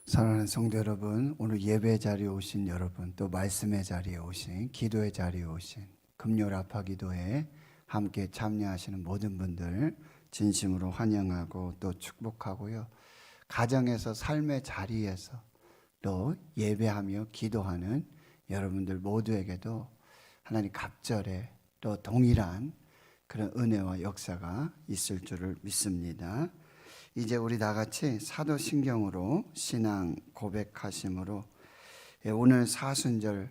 사랑하는 성도 여러분, 오늘 예배 자리에 오신 여러분, 또 말씀의 자리에 오신, 기도의 자리에 오신, 금요 라파 기도에 함께 참여하시는 모든 분들 진심으로 환영하고 또 축복하고요. 가정에서 삶의 자리에서 또 예배하며 기도하는 여러분들 모두에게도 하나님 갑절에 또 동일한 그런 은혜와 역사가 있을 줄을 믿습니다. 이제 우리 다 같이 사도신경으로 신앙 고백하심으로 오늘 사순절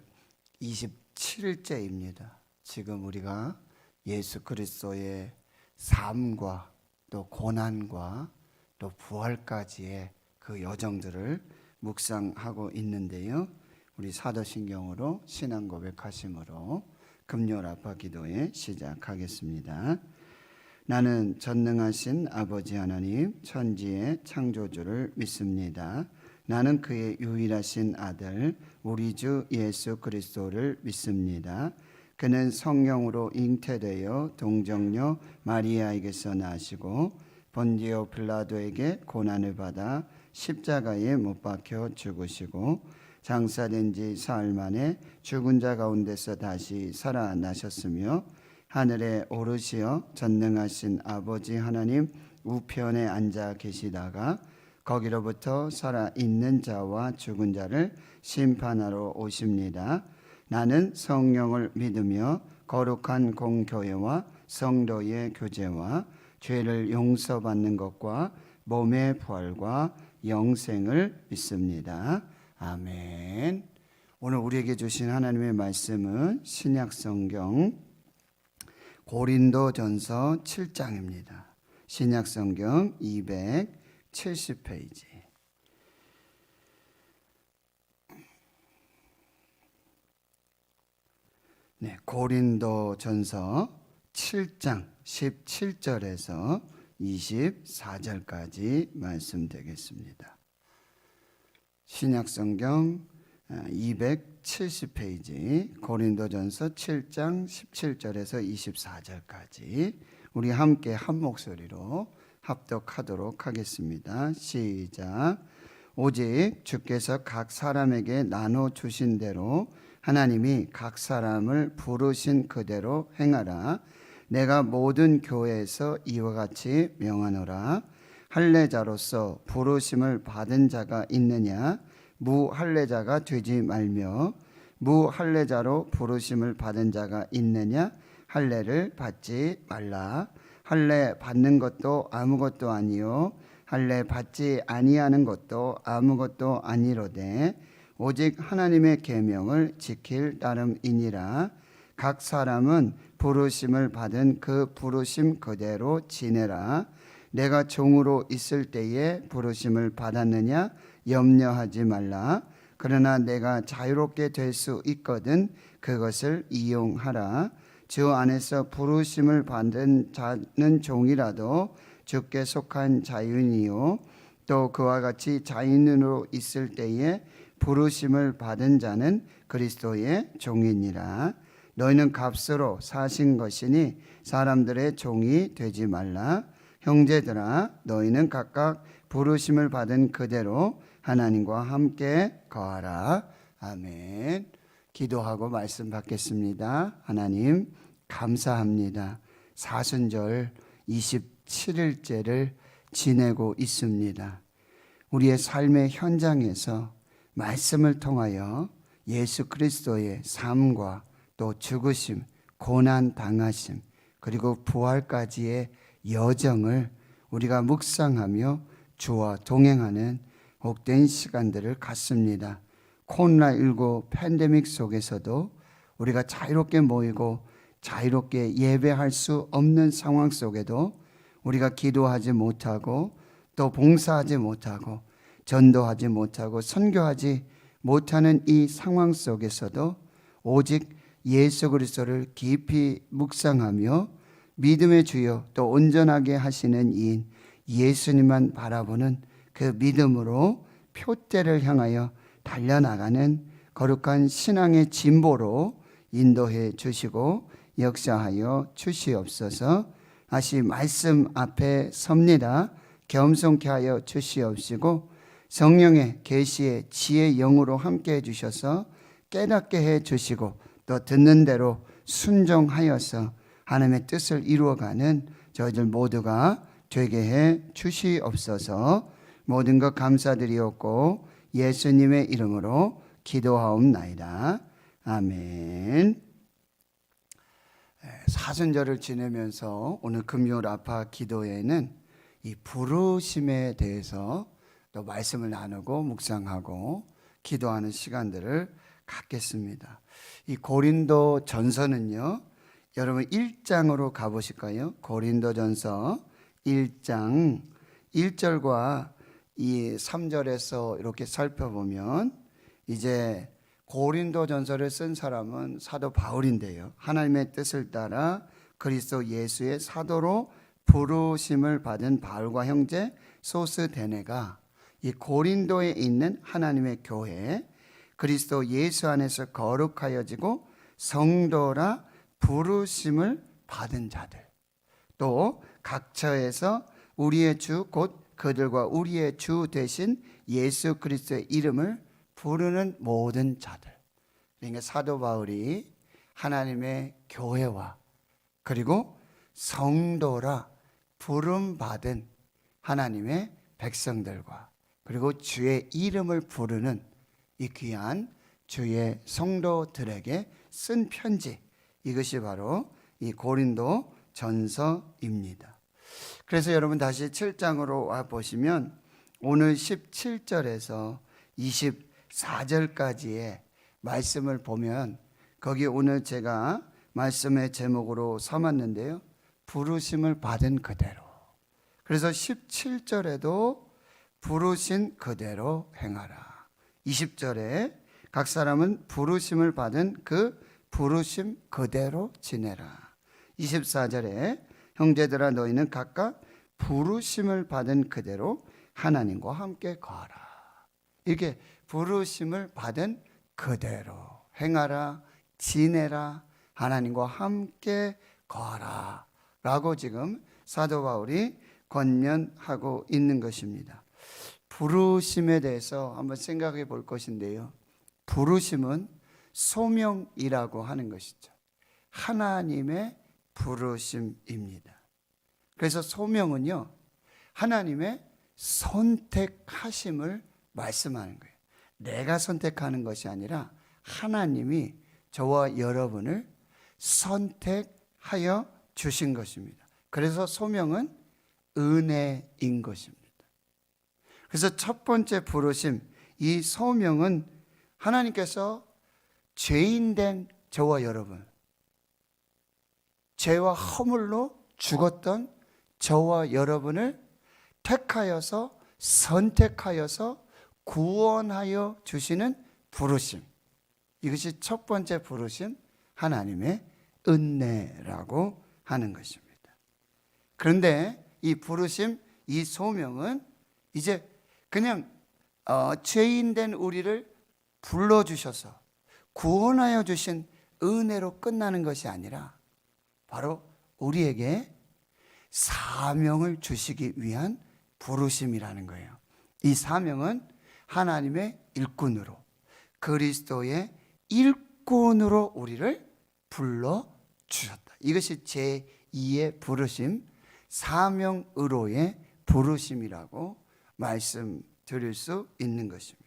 27일째입니다. 지금 우리가 예수 그리스도의 삶과 또 고난과 또 부활까지의 그 여정들을 묵상하고 있는데요. 우리 사도신경으로 신앙 고백하심으로 금요 라파 기도에 시작하겠습니다. 나는 전능하신 아버지 하나님 천지의 창조주를 믿습니다. 나는 그의 유일하신 아들 우리 주 예수 그리스도를 믿습니다. 그는 성령으로 잉태되어 동정녀 마리아에게서 나시고 본디오 빌라도에게 고난을 받아 십자가에 못 박혀 죽으시고 장사된 지 사흘 만에 죽은 자 가운데서 다시 살아나셨으며 하늘에 오르시어 전능하신 아버지 하나님 우편에 앉아 계시다가 거기로부터 살아있는 자와 죽은 자를 심판하러 오십니다. 나는 성령을 믿으며 거룩한 공교회와 성도의 교제와 죄를 용서받는 것과 몸의 부활과 영생을 믿습니다. 아멘. 오늘 우리에게 주신 하나님의 말씀은 신약성경 고린도전서 7장입니다. 신약성경 270페이지. 네, 고린도전서 7장 17절에서 24절까지 말씀되겠습니다. 신약성경 270페이지 고린도전서 7장 17절에서 24절까지 우리 함께 한 목소리로 합독하도록 하겠습니다. 시작. 오직 주께서 각 사람에게 나눠 주신 대로 하나님이 각 사람을 부르신 그대로 행하라. 내가 모든 교회에서 이와 같이 명하노라. 할례자로서 부르심을 받은 자가 있느냐? 무할례자가 되지 말며 무할례자로 부르심을 받은 자가 있느냐? 할례를 받지 말라. 할례 받는 것도 아무것도 아니요 할례 받지 아니하는 것도 아무것도 아니로되 오직 하나님의 계명을 지킬 따름이니라. 각 사람은 부르심을 받은 그 부르심 그대로 지내라. 내가 종으로 있을 때에 부르심을 받았느냐? 염려하지 말라. 그러나 내가 자유롭게 될 수 있거든 그것을 이용하라. 주 안에서 부르심을 받은 자는 종이라도 주께 속한 자유인이요 또 그와 같이 자유인으로 있을 때에 부르심을 받은 자는 그리스도의 종이니라. 너희는 값으로 사신 것이니 사람들의 종이 되지 말라. 형제들아 너희는 각각 부르심을 받은 그대로 하나님과 함께 거하라. 아멘. 기도하고 말씀 받겠습니다. 하나님 감사합니다. 사순절 27일째를 지내고 있습니다. 우리의 삶의 현장에서 말씀을 통하여 예수 그리스도의 삶과 또 죽으심, 고난 당하심, 그리고 부활까지의 여정을 우리가 묵상하며 주와 동행하는 복된 시간들을 갖습니다. 코로나19 팬데믹 속에서도 우리가 자유롭게 모이고 자유롭게 예배할 수 없는 상황 속에도 우리가 기도하지 못하고 또 봉사하지 못하고 전도하지 못하고 선교하지 못하는 이 상황 속에서도 오직 예수 그리스도를 깊이 묵상하며 믿음의 주여 또 온전하게 하시는 이인 예수님만 바라보는 그 믿음으로 표대를 향하여 달려나가는 거룩한 신앙의 진보로 인도해 주시고 역사하여 주시옵소서. 다시 말씀 앞에 섭니다. 겸손케 하여 주시옵시고 성령의 계시의 지혜 영으로 함께 해주셔서 깨닫게 해주시고 또 듣는 대로 순종하여서 하나님의 뜻을 이루어가는 저희들 모두가 되게 해 주시옵소서. 모든 것 감사드리옵고 예수님의 이름으로 기도하옵나이다. 아멘. 사순절을 지내면서 오늘 금요일 아파 기도회는 이 부르심에 대해서 또 말씀을 나누고 묵상하고 기도하는 시간들을 갖겠습니다. 이 고린도 전서는요, 여러분 1장으로 가보실까요? 고린도 전서 1장 1절과 이 3절에서 이렇게 살펴보면 이제 고린도 전서를 쓴 사람은 사도 바울인데요, 하나님의 뜻을 따라 그리스도 예수의 사도로 부르심을 받은 바울과 형제 소스데네가 이 고린도에 있는 하나님의 교회 그리스도 예수 안에서 거룩하여지고 성도라 부르심을 받은 자들, 또 각처에서 우리의 주 곧 그들과 우리의 주 되신 예수 그리스도의 이름을 부르는 모든 자들. 그러니까 사도 바울이 하나님의 교회와 그리고 성도라 부름받은 하나님의 백성들과 그리고 주의 이름을 부르는 이 귀한 주의 성도들에게 쓴 편지, 이것이 바로 이 고린도 전서입니다. 그래서 여러분 다시 7장으로 와 보시면 오늘 17절에서 24절까지의 말씀을 보면 거기 오늘 제가 말씀의 제목으로 삼았는데요, 부르심을 받은 그대로. 그래서 17절에도 부르신 그대로 행하라. 20절에 각 사람은 부르심을 받은 그 부르심 그대로 지내라. 24절에 형제들아 너희는 각각 부르심을 받은 그대로 하나님과 함께 거하라. 이렇게 부르심을 받은 그대로 행하라, 지내라, 하나님과 함께 거하라 라고 지금 사도 바울이 권면하고 있는 것입니다. 부르심에 대해서 한번 생각해 볼 것인데요, 부르심은 소명이라고 하는 것이죠. 하나님의 부르심입니다. 그래서 소명은요, 하나님의 선택하심을 말씀하는 거예요. 내가 선택하는 것이 아니라 하나님이 저와 여러분을 선택하여 주신 것입니다. 그래서 소명은 은혜인 것입니다. 그래서 첫 번째 부르심, 이 소명은 하나님께서 죄인된 저와 여러분, 죄와 허물로 죽었던 저와 여러분을 택하여서 선택하여서 구원하여 주시는 부르심, 이것이 첫 번째 부르심, 하나님의 은혜라고 하는 것입니다. 그런데 이 부르심, 이 소명은 이제 그냥 죄인된 우리를 불러주셔서 구원하여 주신 은혜로 끝나는 것이 아니라 바로 우리에게 사명을 주시기 위한 부르심이라는 거예요. 이 사명은 하나님의 일꾼으로, 그리스도의 일꾼으로 우리를 불러주셨다. 이것이 제2의 부르심, 사명으로의 부르심이라고 말씀드릴 수 있는 것입니다.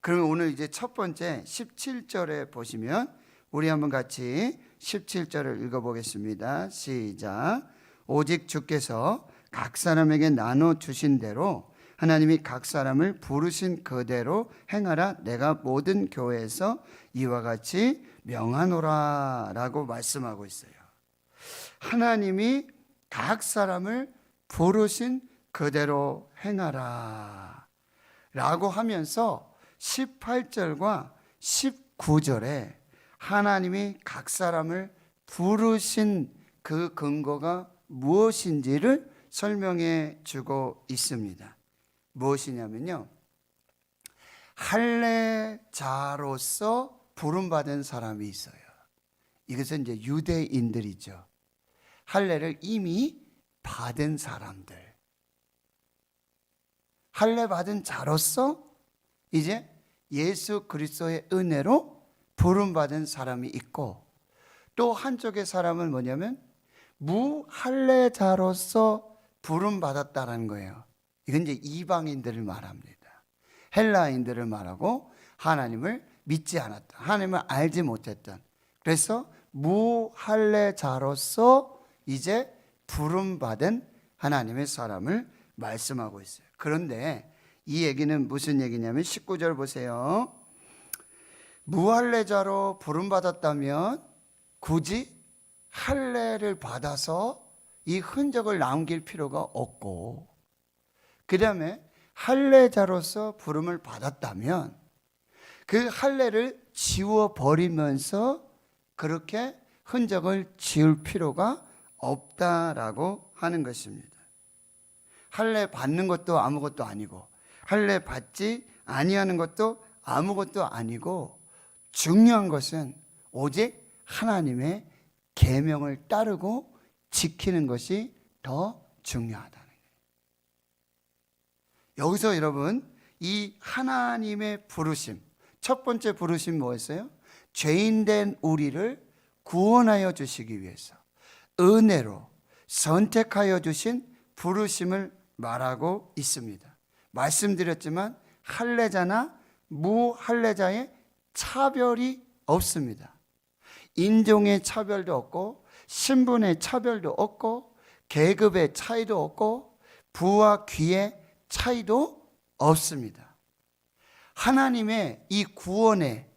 그러면 오늘 이제 첫 번째 17절에 보시면 우리 한번 같이 17절을 읽어보겠습니다. 시작. 오직 주께서 각 사람에게 나눠주신 대로 하나님이 각 사람을 부르신 그대로 행하라. 내가 모든 교회에서 이와 같이 명하노라 라고 말씀하고 있어요. 하나님이 각 사람을 부르신 그대로 행하라 라고 하면서 18절과 19절에 하나님이 각 사람을 부르신 그 근거가 무엇인지를 설명해 주고 있습니다. 무엇이냐면요, 할례자로서 부름받은 사람이 있어요. 이것은 이제 유대인들이죠. 할례를 이미 받은 사람들. 할례 받은 자로서 이제 예수 그리스도의 은혜로 부름받은 사람이 있고, 또 한쪽의 사람은 뭐냐면 무할례자로서 부름받았다는 거예요. 이건 이제 이방인들을 말합니다. 헬라인들을 말하고 하나님을 믿지 않았다, 하나님을 알지 못했던, 그래서 무할례자로서 이제 부름받은 하나님의 사람을 말씀하고 있어요. 그런데 이 얘기는 무슨 얘기냐면 19절 보세요. 무할례자로 부름받았다면 굳이 할례를 받아서 이 흔적을 남길 필요가 없고, 그 다음에 할례자로서 부름을 받았다면 그 할례를 지워버리면서 그렇게 흔적을 지울 필요가 없다라고 하는 것입니다. 할례 받는 것도 아무것도 아니고 할례 받지 아니하는 것도 아무것도 아니고, 중요한 것은 오직 하나님의 계명을 따르고 지키는 것이 더 중요하다는 거예요. 여기서 여러분, 이 하나님의 부르심, 첫 번째 부르심 뭐였어요? 죄인된 우리를 구원하여 주시기 위해서 은혜로 선택하여 주신 부르심을 말하고 있습니다. 말씀드렸지만 할례자나 무할례자의 차별이 없습니다. 인종의 차별도 없고 신분의 차별도 없고 계급의 차이도 없고 부와 귀의 차이도 없습니다. 하나님의 이 구원의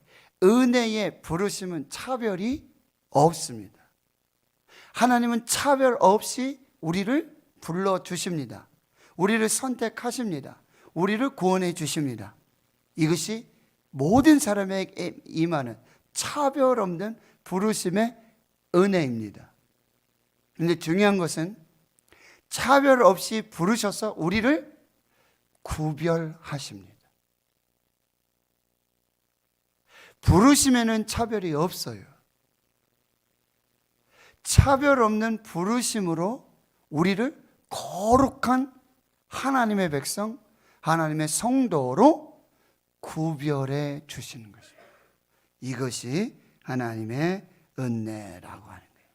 은혜의 부르심은 차별이 없습니다. 하나님은 차별 없이 우리를 불러주십니다. 우리를 선택하십니다. 우리를 구원해 주십니다. 이것이 모든 사람에게 임하는 차별 없는 부르심의 은혜입니다. 그런데 중요한 것은 차별 없이 부르셔서 우리를 구별하십니다. 부르심에는 차별이 없어요. 차별 없는 부르심으로 우리를 거룩한 하나님의 백성, 하나님의 성도로 구별해 주시는 것입니다. 이것이 하나님의 은혜라고 하는 거예요.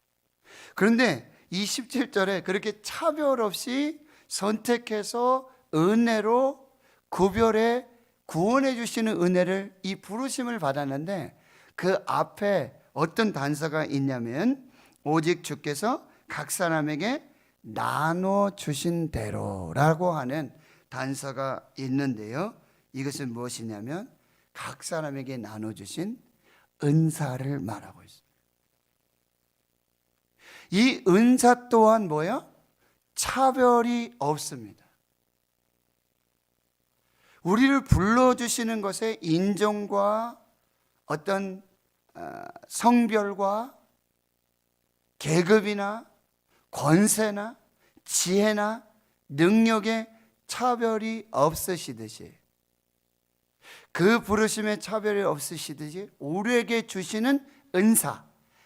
그런데 이 17절에 그렇게 차별 없이 선택해서 은혜로 구별해 구원해 주시는 은혜를, 이 부르심을 받았는데 그 앞에 어떤 단서가 있냐면 오직 주께서 각 사람에게 나눠주신 대로라고 하는 단서가 있는데요, 이것은 무엇이냐면 각 사람에게 나눠주신 은사를 말하고 있습니다. 이 은사 또한 뭐야? 차별이 없습니다. 우리를 불러주시는 것에 인종과 어떤 성별과 계급이나 권세나 지혜나 능력에 차별이 없으시듯이, 그 부르심에 차별이 없으시듯이 우리에게 주시는 은사,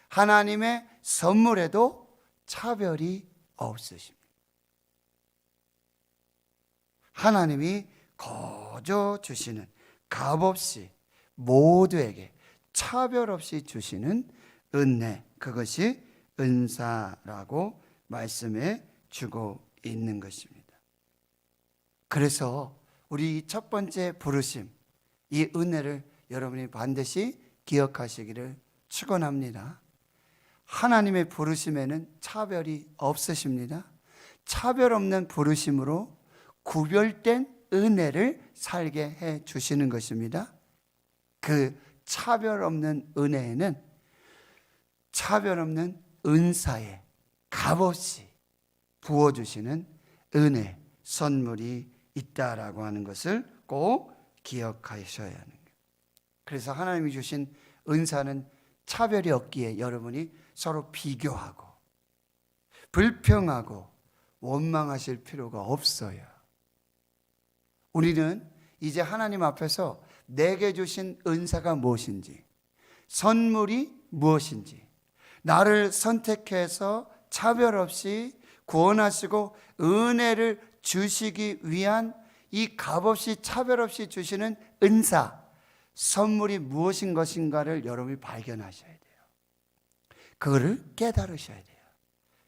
하나님의 선물에도 차별이 없으십니다. 하나님이 거저 주시는, 값없이 모두에게 차별 없이 주시는 은혜, 그것이 은사라고 말씀해 주고 있는 것입니다. 그래서 우리 첫 번째 부르심, 이 은혜를 여러분이 반드시 기억하시기를 축원합니다. 하나님의 부르심에는 차별이 없으십니다. 차별 없는 부르심으로 구별된 은혜를 살게 해 주시는 것입니다. 그 차별 없는 은혜에는 차별 없는 은사에 값없이 부어주시는 은혜, 선물이 있다라고 하는 것을 꼭 기억하셔야 하는 거예요. 그래서 하나님이 주신 은사는 차별이 없기에 여러분이 서로 비교하고 불평하고 원망하실 필요가 없어요. 우리는 이제 하나님 앞에서 내게 주신 은사가 무엇인지, 선물이 무엇인지, 나를 선택해서 차별 없이 구원하시고 은혜를 주시기 위한 이 값없이 차별 없이 주시는 은사, 선물이 무엇인 것인가를 여러분이 발견하셔야 돼요. 그거를 깨달으셔야 돼요.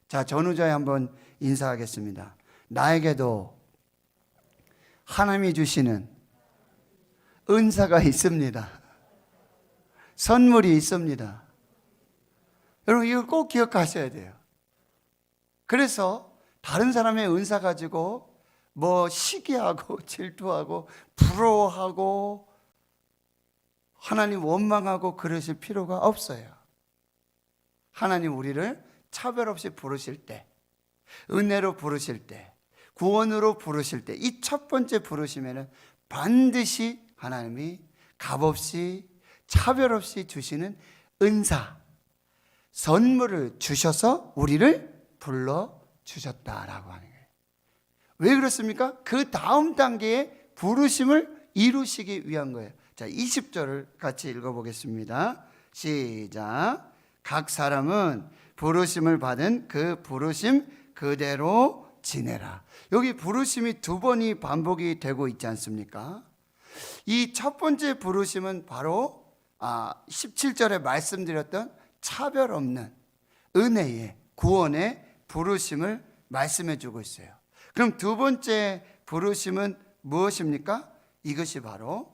자, 전우자에 한번 인사하겠습니다. 나에게도 하나님이 주시는 은사가 있습니다. 선물이 있습니다. 여러분 이걸 꼭 기억하셔야 돼요. 그래서 다른 사람의 은사 가지고 뭐 시기하고 질투하고 부러워하고 하나님 원망하고 그러실 필요가 없어요. 하나님 우리를 차별 없이 부르실 때, 은혜로 부르실 때, 구원으로 부르실 때, 이 첫 번째 부르심에는 반드시 하나님이 값없이 차별 없이 주시는 은사, 선물을 주셔서 우리를 불러주셨다라고 하는 거예요. 왜 그렇습니까? 그 다음 단계의 부르심을 이루시기 위한 거예요. 자, 20절을 같이 읽어보겠습니다. 시작. 각 사람은 부르심을 받은 그 부르심 그대로 지내라. 여기 부르심이 두 번이 반복이 되고 있지 않습니까? 이 첫 번째 부르심은 바로 17절에 말씀드렸던 차별 없는 은혜의 구원의 부르심을 말씀해 주고 있어요. 그럼 두 번째 부르심은 무엇입니까? 이것이 바로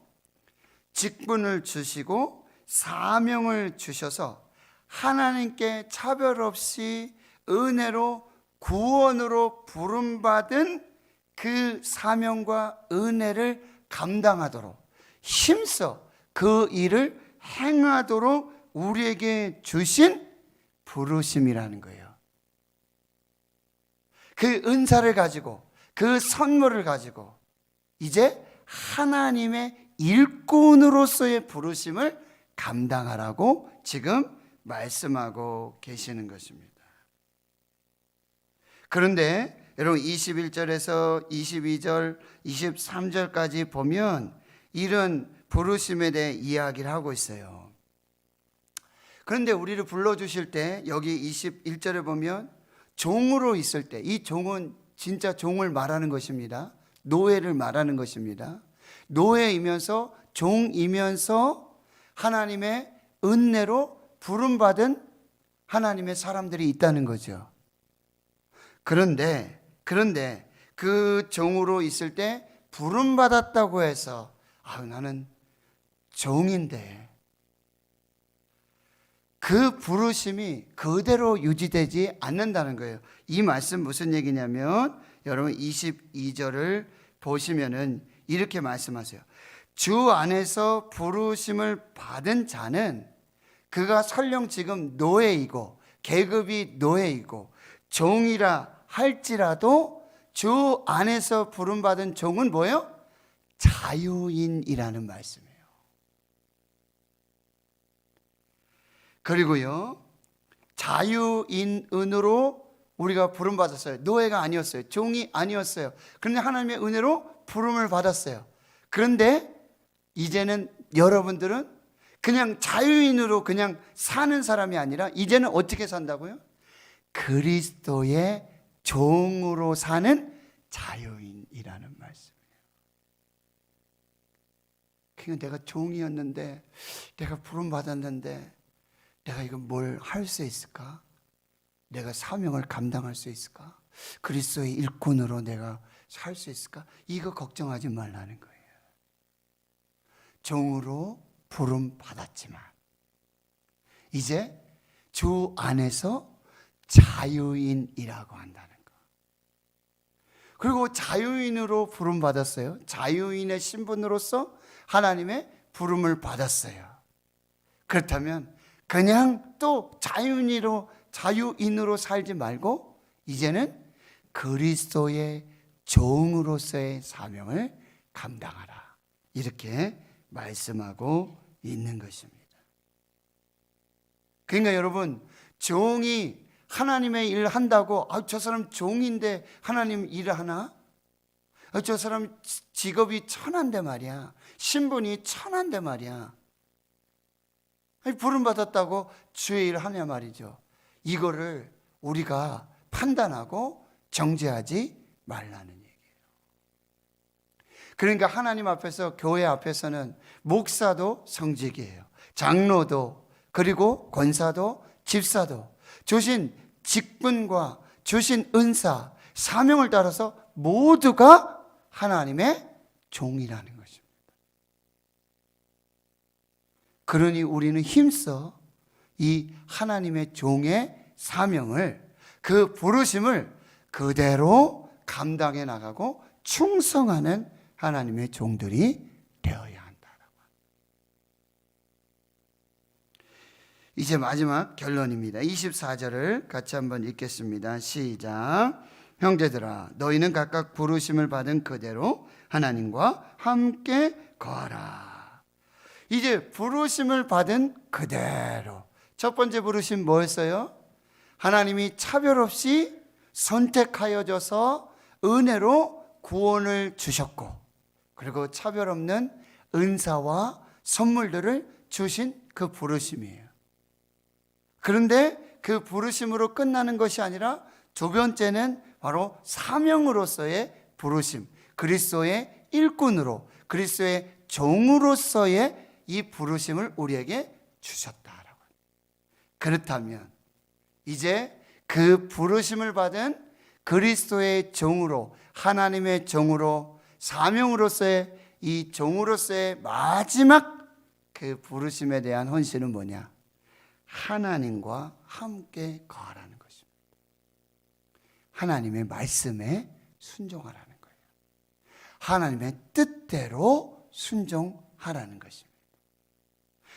직분을 주시고 사명을 주셔서 하나님께 차별 없이 은혜로 구원으로 부름받은 그 사명과 은혜를 감당하도록 힘써 그 일을 행하도록 우리에게 주신 부르심이라는 거예요. 그 은사를 가지고 그 선물을 가지고 이제 하나님의 일꾼으로서의 부르심을 감당하라고 지금 말씀하고 계시는 것입니다. 그런데 여러분 21절에서 22절, 23절까지 보면 이런 부르심에 대해 이야기를 하고 있어요. 그런데 우리를 불러주실 때 여기 21절에 보면 종으로 있을 때, 이 종은 진짜 종을 말하는 것입니다. 노예를 말하는 것입니다. 노예이면서 종이면서 하나님의 은혜로 부름받은 하나님의 사람들이 있다는 거죠. 그런데 그 종으로 있을 때 부름받았다고 해서 나는 종인데 그 부르심이 그대로 유지되지 않는다는 거예요. 이 말씀 무슨 얘기냐면 여러분 22절을 보시면은 이렇게 말씀하세요. 주 안에서 부르심을 받은 자는 그가 설령 지금 노예이고 계급이 노예이고 종이라 할지라도 주 안에서 부름받은 종은 뭐예요? 자유인이라는 말씀이에요. 그리고요, 자유인으로 우리가 부름받았어요. 노예가 아니었어요. 종이 아니었어요. 그런데 하나님의 은혜로 부름을 받았어요. 그런데 이제는 여러분들은 그냥 자유인으로 그냥 사는 사람이 아니라 이제는 어떻게 산다고요? 그리스도의 종으로 사는 자유인이라는 말씀이에요. 그러니까 내가 종이었는데, 내가 부름받았는데 내가 이거 뭘 할 수 있을까? 내가 사명을 감당할 수 있을까? 그리스도의 일꾼으로 내가 살 수 있을까? 이거 걱정하지 말라는 거예요. 종으로 부름받았지만 이제 주 안에서 자유인이라고 한다는 거. 그리고 자유인으로 부름받았어요. 자유인의 신분으로서 하나님의 부름을 받았어요. 그렇다면 그냥 또 자유인으로 살지 말고 이제는 그리스도의 종으로서의 사명을 감당하라. 이렇게 말씀하고 있는 것입니다. 그러니까 여러분, 종이 하나님의 일을 한다고 저 사람 종인데 하나님 일을 하나? 저 사람 직업이 천한데 말이야. 신분이 천한데 말이야. 부름받았다고 주의 일을 하냐 말이죠. 이거를 우리가 판단하고 정죄하지 말라는 얘기예요. 그러니까 하나님 앞에서, 교회 앞에서는 목사도 성직이에요. 장로도, 그리고 권사도, 집사도 주신 직분과 주신 은사, 사명을 따라서 모두가 하나님의 종이라는 것입니다. 그러니 우리는 힘써 이 하나님의 종의 사명을, 그 부르심을 그대로 감당해 나가고 충성하는 하나님의 종들이 되어야 한다라고. 이제 마지막 결론입니다. 24절을 같이 한번 읽겠습니다. 시작. 형제들아, 너희는 각각 부르심을 받은 그대로 하나님과 함께 거하라. 이제 부르심을 받은 그대로, 첫 번째 부르심 뭐였어요? 하나님이 차별 없이 선택하여 줘서 은혜로 구원을 주셨고, 그리고 차별 없는 은사와 선물들을 주신 그 부르심이에요. 그런데 그 부르심으로 끝나는 것이 아니라 두 번째는 바로 사명으로서의 부르심, 그리스도의 일꾼으로, 그리스도의 종으로서의 이 부르심을 우리에게 주셨다라고. 그렇다면 이제 그 부르심을 받은 그리스도의 종으로, 하나님의 종으로, 사명으로서의 이 종으로서의 마지막 그 부르심에 대한 헌신은 뭐냐? 하나님과 함께 거하라는 것입니다. 하나님의 말씀에 순종하라는 거예요. 하나님의 뜻대로 순종하라는 것입니다.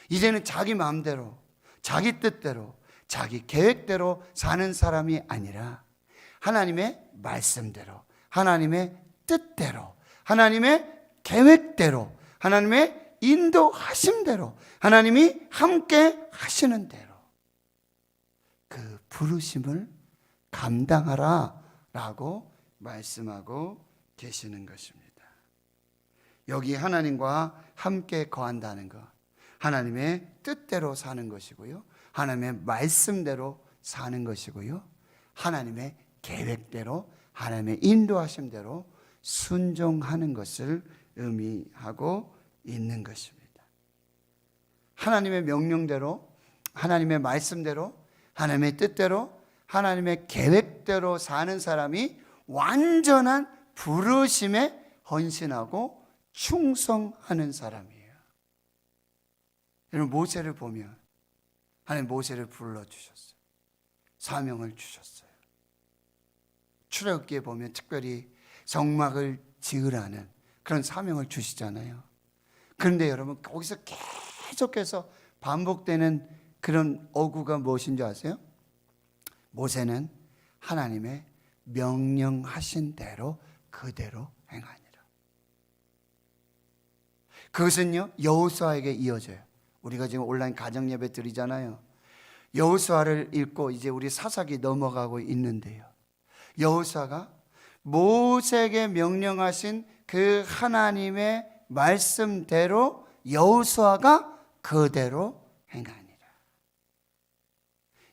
이제는 자기 마음대로, 자기 뜻대로, 자기 계획대로 사는 사람이 아니라 하나님의 말씀대로, 하나님의 뜻대로, 하나님의 계획대로, 하나님의 인도하심대로, 하나님이 함께 하시는 대로 그 부르심을 감당하라 라고 말씀하고 계시는 것입니다. 여기 하나님과 함께 거한다는 것, 하나님의 뜻대로 사는 것이고요, 하나님의 말씀대로 사는 것이고요, 하나님의 계획대로, 하나님의 인도하심대로 순종하는 것을 의미하고 있는 것입니다. 하나님의 명령대로, 하나님의 말씀대로, 하나님의 뜻대로, 하나님의 계획대로 사는 사람이 완전한 부르심에 헌신하고 충성하는 사람이에요. 여러분, 모세를 보면 하나님 모세를 불러주셨어요. 사명을 주셨어요. 출애굽기에 보면 특별히 성막을 지으라는 그런 사명을 주시잖아요. 그런데 여러분, 거기서 계속해서 반복되는 그런 어구가 무엇인 줄 아세요? 모세는 하나님의 명령하신 대로 그대로 행하니라. 그것은요, 여호수아에게 이어져요. 우리가 지금 온라인 가정 예배 드리잖아요. 여호수아를 읽고 이제 우리 사사기 넘어가고 있는데요, 여호수아가 모세에게 명령하신 그 하나님의 말씀대로 여호수아가 그대로 행하니라.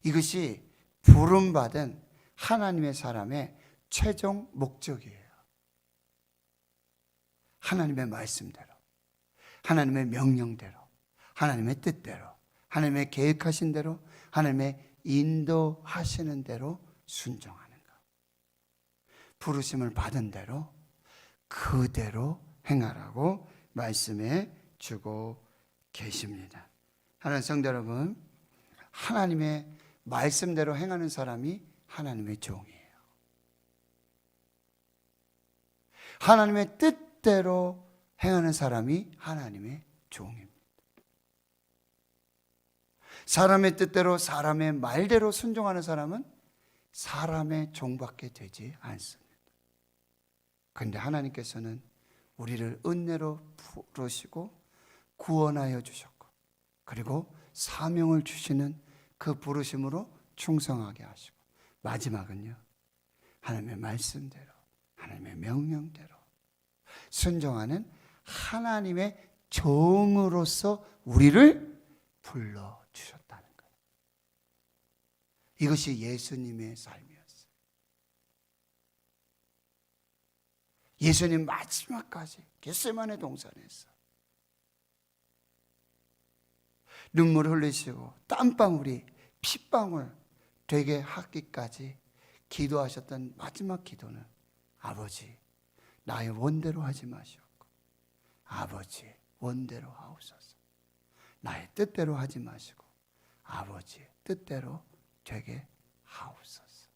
이것이 부름받은 하나님의 사람의 최종 목적이에요. 하나님의 말씀대로, 하나님의 명령대로, 하나님의 뜻대로, 하나님의 계획하신 대로, 하나님의 인도하시는 대로 순종하는 것. 부르심을 받은 대로 그대로 행하라고 말씀해 주고 계십니다. 하나님 성도 여러분, 하나님의 말씀대로 행하는 사람이 하나님의 종이에요. 하나님의 뜻대로 행하는 사람이 하나님의 종입니다. 사람의 뜻대로, 사람의 말대로 순종하는 사람은 사람의 종밖에 되지 않습니다. 그런데 하나님께서는 우리를 은혜로 부르시고 구원하여 주셨고, 그리고 사명을 주시는 그 부르심으로 충성하게 하시고, 마지막은요, 하나님의 말씀대로, 하나님의 명령대로 순종하는 하나님의 종으로서 우리를 불러주셨다는 거예요. 이것이 예수님의 삶이었어요. 예수님 마지막까지 겟세마네 동산에서 눈물 흘리시고 땀방울이 핏방울 되게 하기까지 기도하셨던 마지막 기도는 아버지 나의 원대로 하지 마시옵고 아버지 원대로 하옵소서. 나의 뜻대로 하지 마시고 아버지의 뜻대로 되게 하옵소서.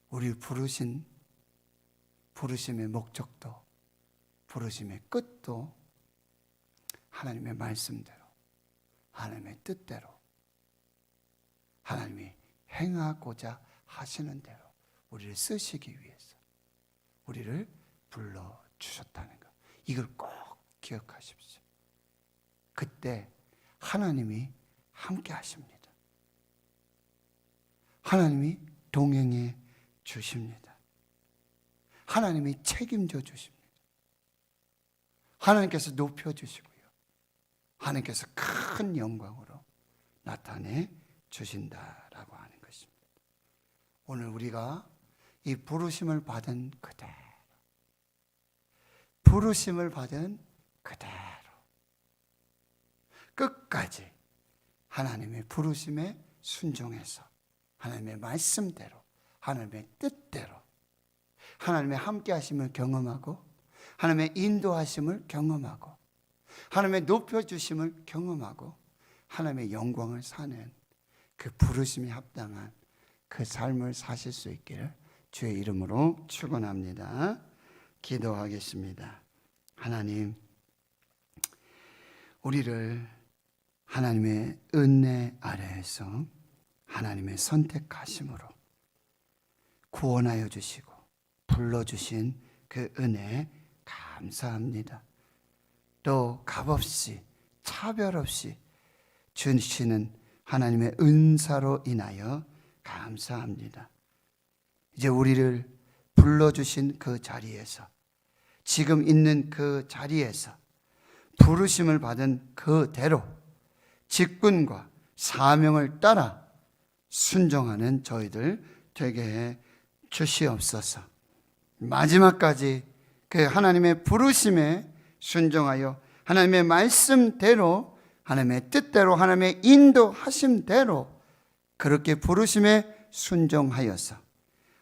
우리 부르심의 목적도 부르심의 끝도 하나님의 말씀대로 하나님의 뜻대로 하나님이 행하고자 하시는 대로 우리를 쓰시기 위해서 우리를 불러주셨다는 것, 이걸 꼭 기억하십시오. 그때 하나님이 함께 하십니다. 하나님이 동행해 주십니다. 하나님이 책임져 주십니다. 하나님께서 높여주시고요, 하나님께서 큰 영광으로 나타내 주신다라고 하는 것입니다. 오늘 우리가 이 부르심을 받은 그대로, 부르심을 받은 그대로 끝까지 하나님의 부르심에 순종해서 하나님의 말씀대로 하나님의 뜻대로 하나님의 함께 하심을 경험하고 하나님의 인도하심을 경험하고 하나님의 높여주심을 경험하고 하나님의 영광을 사는 그 부르심이 합당한 그 삶을 사실 수 있기를 주의 이름으로 축원합니다. 기도하겠습니다. 하나님, 우리를 하나님의 은혜 아래에서 하나님의 선택하심으로 구원하여 주시고 불러주신 그 은혜 감사합니다. 또 값없이 차별 없이 주시는 하나님의 은사로 인하여 감사합니다. 이제 우리를 불러주신 그 자리에서, 지금 있는 그 자리에서 부르심을 받은 그대로 직분과 사명을 따라 순종하는 저희들 되게 해 주시옵소서. 마지막까지 그 하나님의 부르심에 순종하여 하나님의 말씀대로 하나님의 뜻대로 하나님의 인도하심대로 그렇게 부르심에 순종하여서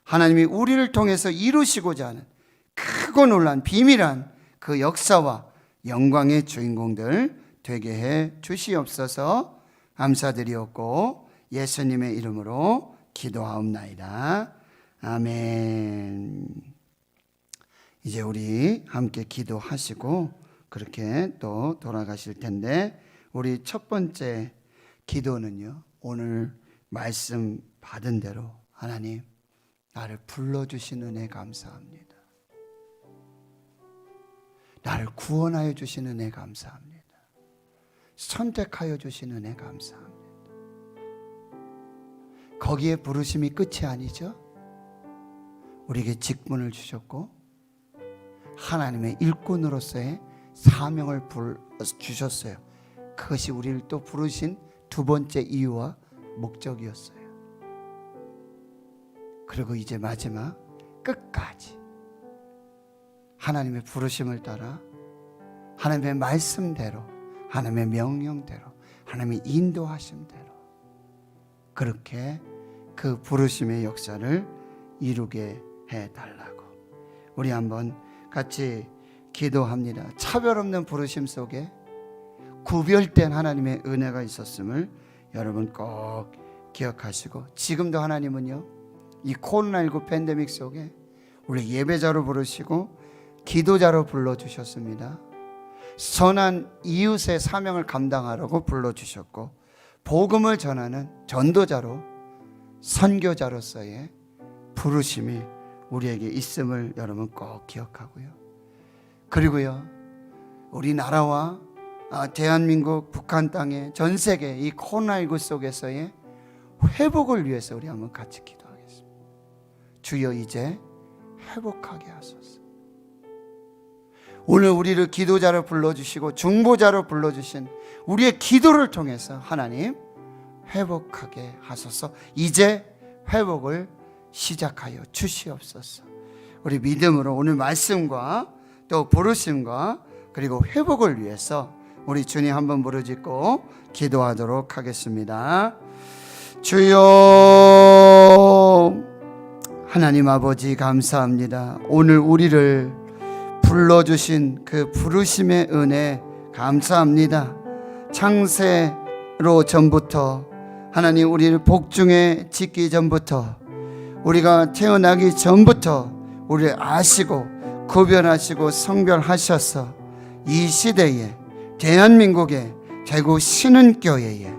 하나님이 우리를 통해서 이루시고자 하는 크고 놀란 비밀한 그 역사와 영광의 주인공들 되게 해 주시옵소서. 감사드리옵고 예수님의 이름으로 기도하옵나이다. 아멘. 이제 우리 함께 기도하시고 그렇게 또 돌아가실 텐데, 우리 첫 번째 기도는요, 오늘 말씀 받은 대로 하나님 나를 불러주신 은혜 감사합니다. 나를 구원하여 주신 은혜 감사합니다. 선택하여 주신 은혜 감사합니다. 거기에 부르심이 끝이 아니죠. 우리에게 직분을 주셨고 하나님의 일꾼으로서의 사명을 주셨어요. 그것이 우리를 또 부르신 두 번째 이유와 목적이었어요. 그리고 이제 마지막 끝까지 하나님의 부르심을 따라 하나님의 말씀대로 하나님의 명령대로 하나님의 인도하심대로 그렇게 그 부르심의 역사를 이루게 해달라고 우리 한번 같이 기도합니다. 차별 없는 부르심 속에 구별된 하나님의 은혜가 있었음을 여러분 꼭 기억하시고, 지금도 하나님은요 이 코로나19 팬데믹 속에 우리 예배자로 부르시고 기도자로 불러주셨습니다. 선한 이웃의 사명을 감당하라고 불러주셨고 복음을 전하는 전도자로 선교자로서의 부르심이 우리에게 있음을 여러분 꼭 기억하고요. 그리고요 우리나라와 대한민국, 북한 땅에 전 세계 이 코로나19 속에서의 회복을 위해서 우리 한번 같이 기도하겠습니다. 주여 이제 회복하게 하소서. 오늘 우리를 기도자로 불러주시고 중보자로 불러주신 우리의 기도를 통해서 하나님 회복하게 하소서. 이제 회복을 시작하여 주시옵소서. 우리 믿음으로 오늘 말씀과 또 부르심과 그리고 회복을 위해서 우리 주님 한번 부르짖고 기도하도록 하겠습니다. 주여, 하나님 아버지 감사합니다. 오늘 우리를 불러주신 그 부르심의 은혜 감사합니다. 창세로 전부터 하나님 우리를 복중에 짓기 전부터 우리가 태어나기 전부터 우리를 아시고 구별하시고 성별하셔서 이 시대에 대한민국의 대구 신은교회에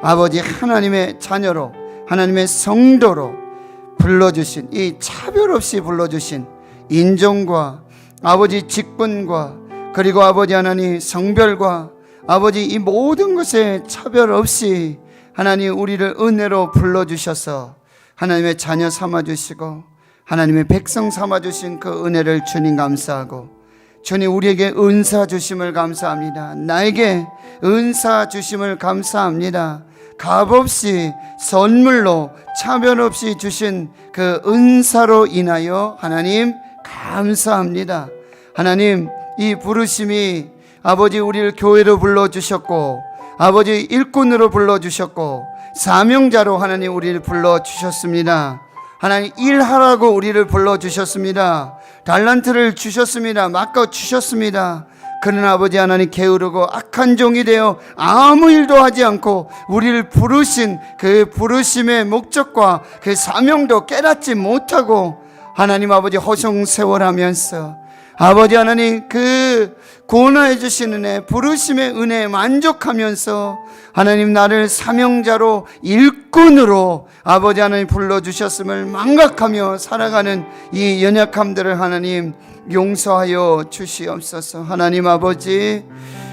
아버지 하나님의 자녀로 하나님의 성도로 불러주신 이 차별 없이 불러주신 인종과 아버지 직분과 그리고 아버지 하나님 성별과 아버지 이 모든 것에 차별 없이 하나님 우리를 은혜로 불러주셔서 하나님의 자녀 삼아주시고 하나님의 백성 삼아주신 그 은혜를 주님 감사하고 주님 우리에게 은사 주심을 감사합니다. 나에게 은사 주심을 감사합니다. 값없이 선물로 차별 없이 주신 그 은사로 인하여 하나님 감사합니다. 하나님 이 부르심이 아버지 우리를 교회로 불러주셨고 아버지 일꾼으로 불러주셨고 사명자로 하나님 우리를 불러주셨습니다. 하나님 일하라고 우리를 불러주셨습니다. 달란트를 주셨습니다. 맡겨주셨습니다. 그러나 아버지 하나님 게으르고 악한 종이 되어 아무 일도 하지 않고 우리를 부르신 그 부르심의 목적과 그 사명도 깨닫지 못하고 하나님 아버지 허송세월하면서 아버지 하나님 그 구원해 주시는 은혜 부르심의 은혜에 만족하면서 하나님 나를 사명자로 일꾼으로 아버지 하나님 불러주셨음을 망각하며 살아가는 이 연약함들을 하나님 용서하여 주시옵소서. 하나님 아버지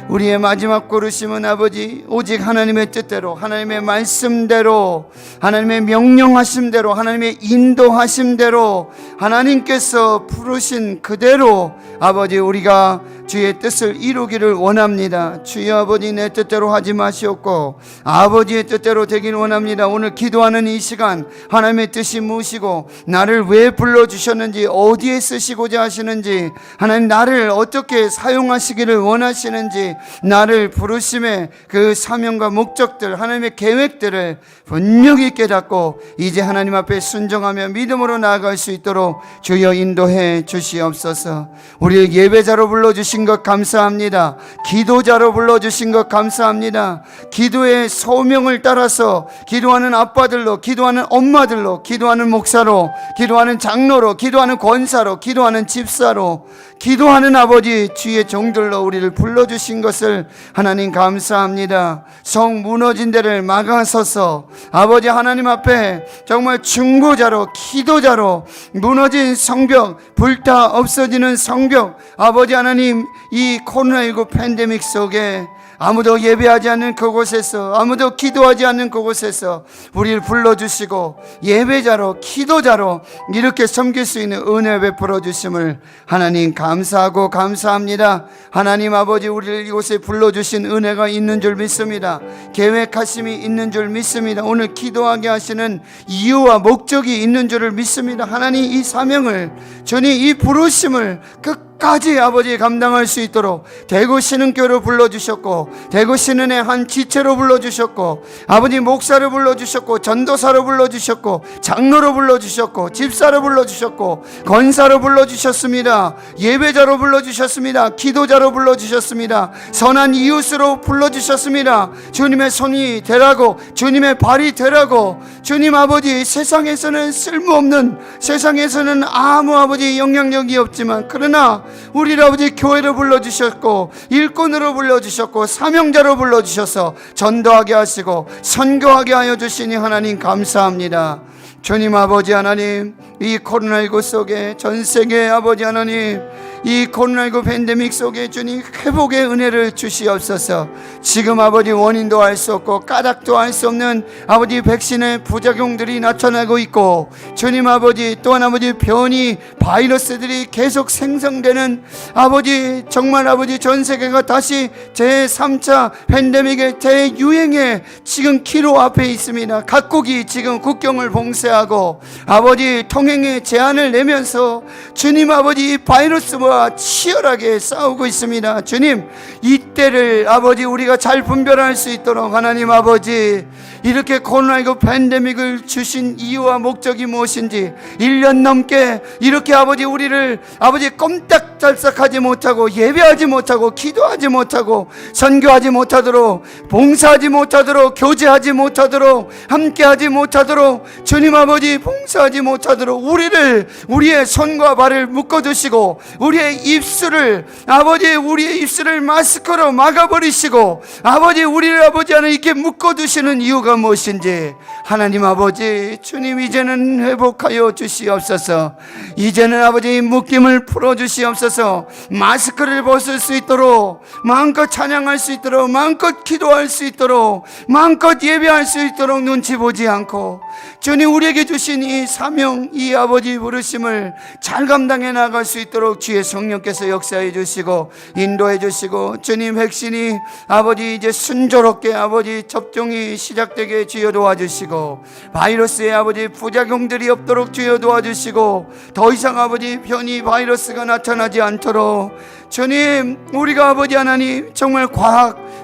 우리의 마지막 부르심은 아버지 오직 하나님의 뜻대로 하나님의 말씀대로 하나님의 명령하심대로 하나님의 인도하심대로 하나님께서 부르신 그대로 아버지 우리가 주의 뜻을 이루기를 원합니다. 주여 아버지 내 뜻대로 하지 마시옵고 아버지의 뜻대로 되길 원합니다. 오늘 기도하는 이 시간 하나님의 뜻이 무엇이고 나를 왜 불러주셨는지 어디에 쓰시고자 하시는지 하나님 나를 어떻게 사용하시기를 원하시는지 나를 부르심의 그 사명과 목적들 하나님의 계획들을 분명히 깨닫고 이제 하나님 앞에 순종하며 믿음으로 나아갈 수 있도록 주여 인도해 주시옵소서. 우리를 예배자로 불러주신 것 감사합니다. 기도자로 불러주신 것 감사합니다. 기도의 소명을 따라서 기도하는 아빠들로 기도하는 엄마들로 기도하는 목사로 기도하는 장로로 기도하는 권사로 기도하는 집사로 기도하는 아버지 주의 종들로 우리를 불러주신 것을 하나님 감사합니다. 성 무너진 데를 막아서서 아버지 하나님 앞에 정말 중보자로 기도자로 무너진 성벽 불타 없어지는 성벽 아버지 하나님 이 코로나19 팬데믹 속에 아무도 예배하지 않는 그곳에서 아무도 기도하지 않는 그곳에서 우리를 불러주시고 예배자로 기도자로 이렇게 섬길 수 있는 은혜 베풀어 주심을 하나님 감사하고 감사합니다. 하나님 아버지 우리를 이곳에 불러주신 은혜가 있는 줄 믿습니다. 계획하심이 있는 줄 믿습니다. 오늘 기도하게 하시는 이유와 목적이 있는 줄을 믿습니다. 하나님 이 사명을 주님 이 부르심을 끝까지 아버지 감당할 수 있도록 대구 신은교로 불러주셨고 대구 신은의 한 지체로 불러주셨고 아버지 목사를 불러주셨고 전도사로 불러주셨고 장로로 불러주셨고 집사로 불러주셨고 권사로 불러주셨습니다. 예배자로 불러주셨습니다. 기도자로 불러주셨습니다. 선한 이웃으로 불러주셨습니다. 주님의 손이 되라고 주님의 발이 되라고 주님 아버지 세상에서는 쓸모없는 세상에서는 아무 아버지 영향력이 없지만 그러나 우리를 아버지 교회로 불러주셨고 일꾼으로 불러주셨고 사명자로 불러주셔서 전도하게 하시고 선교하게 하여 주시니 하나님 감사합니다. 주님 아버지 하나님 이 코로나19 속에 전 세계 아버지 하나님 이 코로나19 팬데믹 속에 주님 회복의 은혜를 주시옵소서. 지금 아버지 원인도 알 수 없고 까닭도 알 수 없는 아버지 백신의 부작용들이 나타나고 있고, 주님 아버지 또한 아버지 변이 바이러스들이 계속 생성되는 아버지, 정말 아버지 전 세계가 다시 제3차 팬데믹의 대유행에 지금 기로 앞에 있습니다. 각국이 지금 국경을 봉쇄하고 아버지 통행에 제한을 내면서 주님 아버지 바이러스와 치열하게 싸우고 있습니다. 주님, 이때를 아버지 우리가 잘 분별할 수 있도록 하나님 아버지, 이렇게 코로나19 팬데믹을 주신 이유와 목적이 무엇인지 1년 넘게 이렇게 아버지 우리를 아버지 꼼짝달싹하지 못하고 예배하지 못하고 기도하지 못하고 선교하지 못하도록, 봉사하지 못하도록, 교제하지 못하도록, 함께하지 못하도록, 주님 아버지 봉사하지 못하도록 우리를, 우리의 손과 발을 묶어두시고 우리의 입술을 아버지, 우리의 입술을 마스크로 막아버리시고 아버지 우리를 아버지 안에 이렇게 묶어두시는 이유가 무엇인지 하나님 아버지, 주님 이제는 회복하여 주시옵소서. 이제는 아버지 묶임을 풀어주시옵소서. 마스크를 벗을 수 있도록, 마음껏 찬양할 수 있도록, 마음껏 기도할 수 있도록, 마음껏 예배할 수 있도록 눈치 보지 않고 주님 우리에게 주신 이 사명, 이 아버지 부르심을 잘 감당해 나갈 수 있도록 주의 성령께서 역사해 주시고 인도해 주시고, 주님 백신이 아버지 이제 순조롭게 아버지 접종이 시작되게 주여 도와주시고, 바이러스의 아버지 부작용들이 없도록 주여 도와주시고, 더 이상 아버지 변이 바이러스가 나타나지 않도록 주님, 우리가 아버지 하나님 정말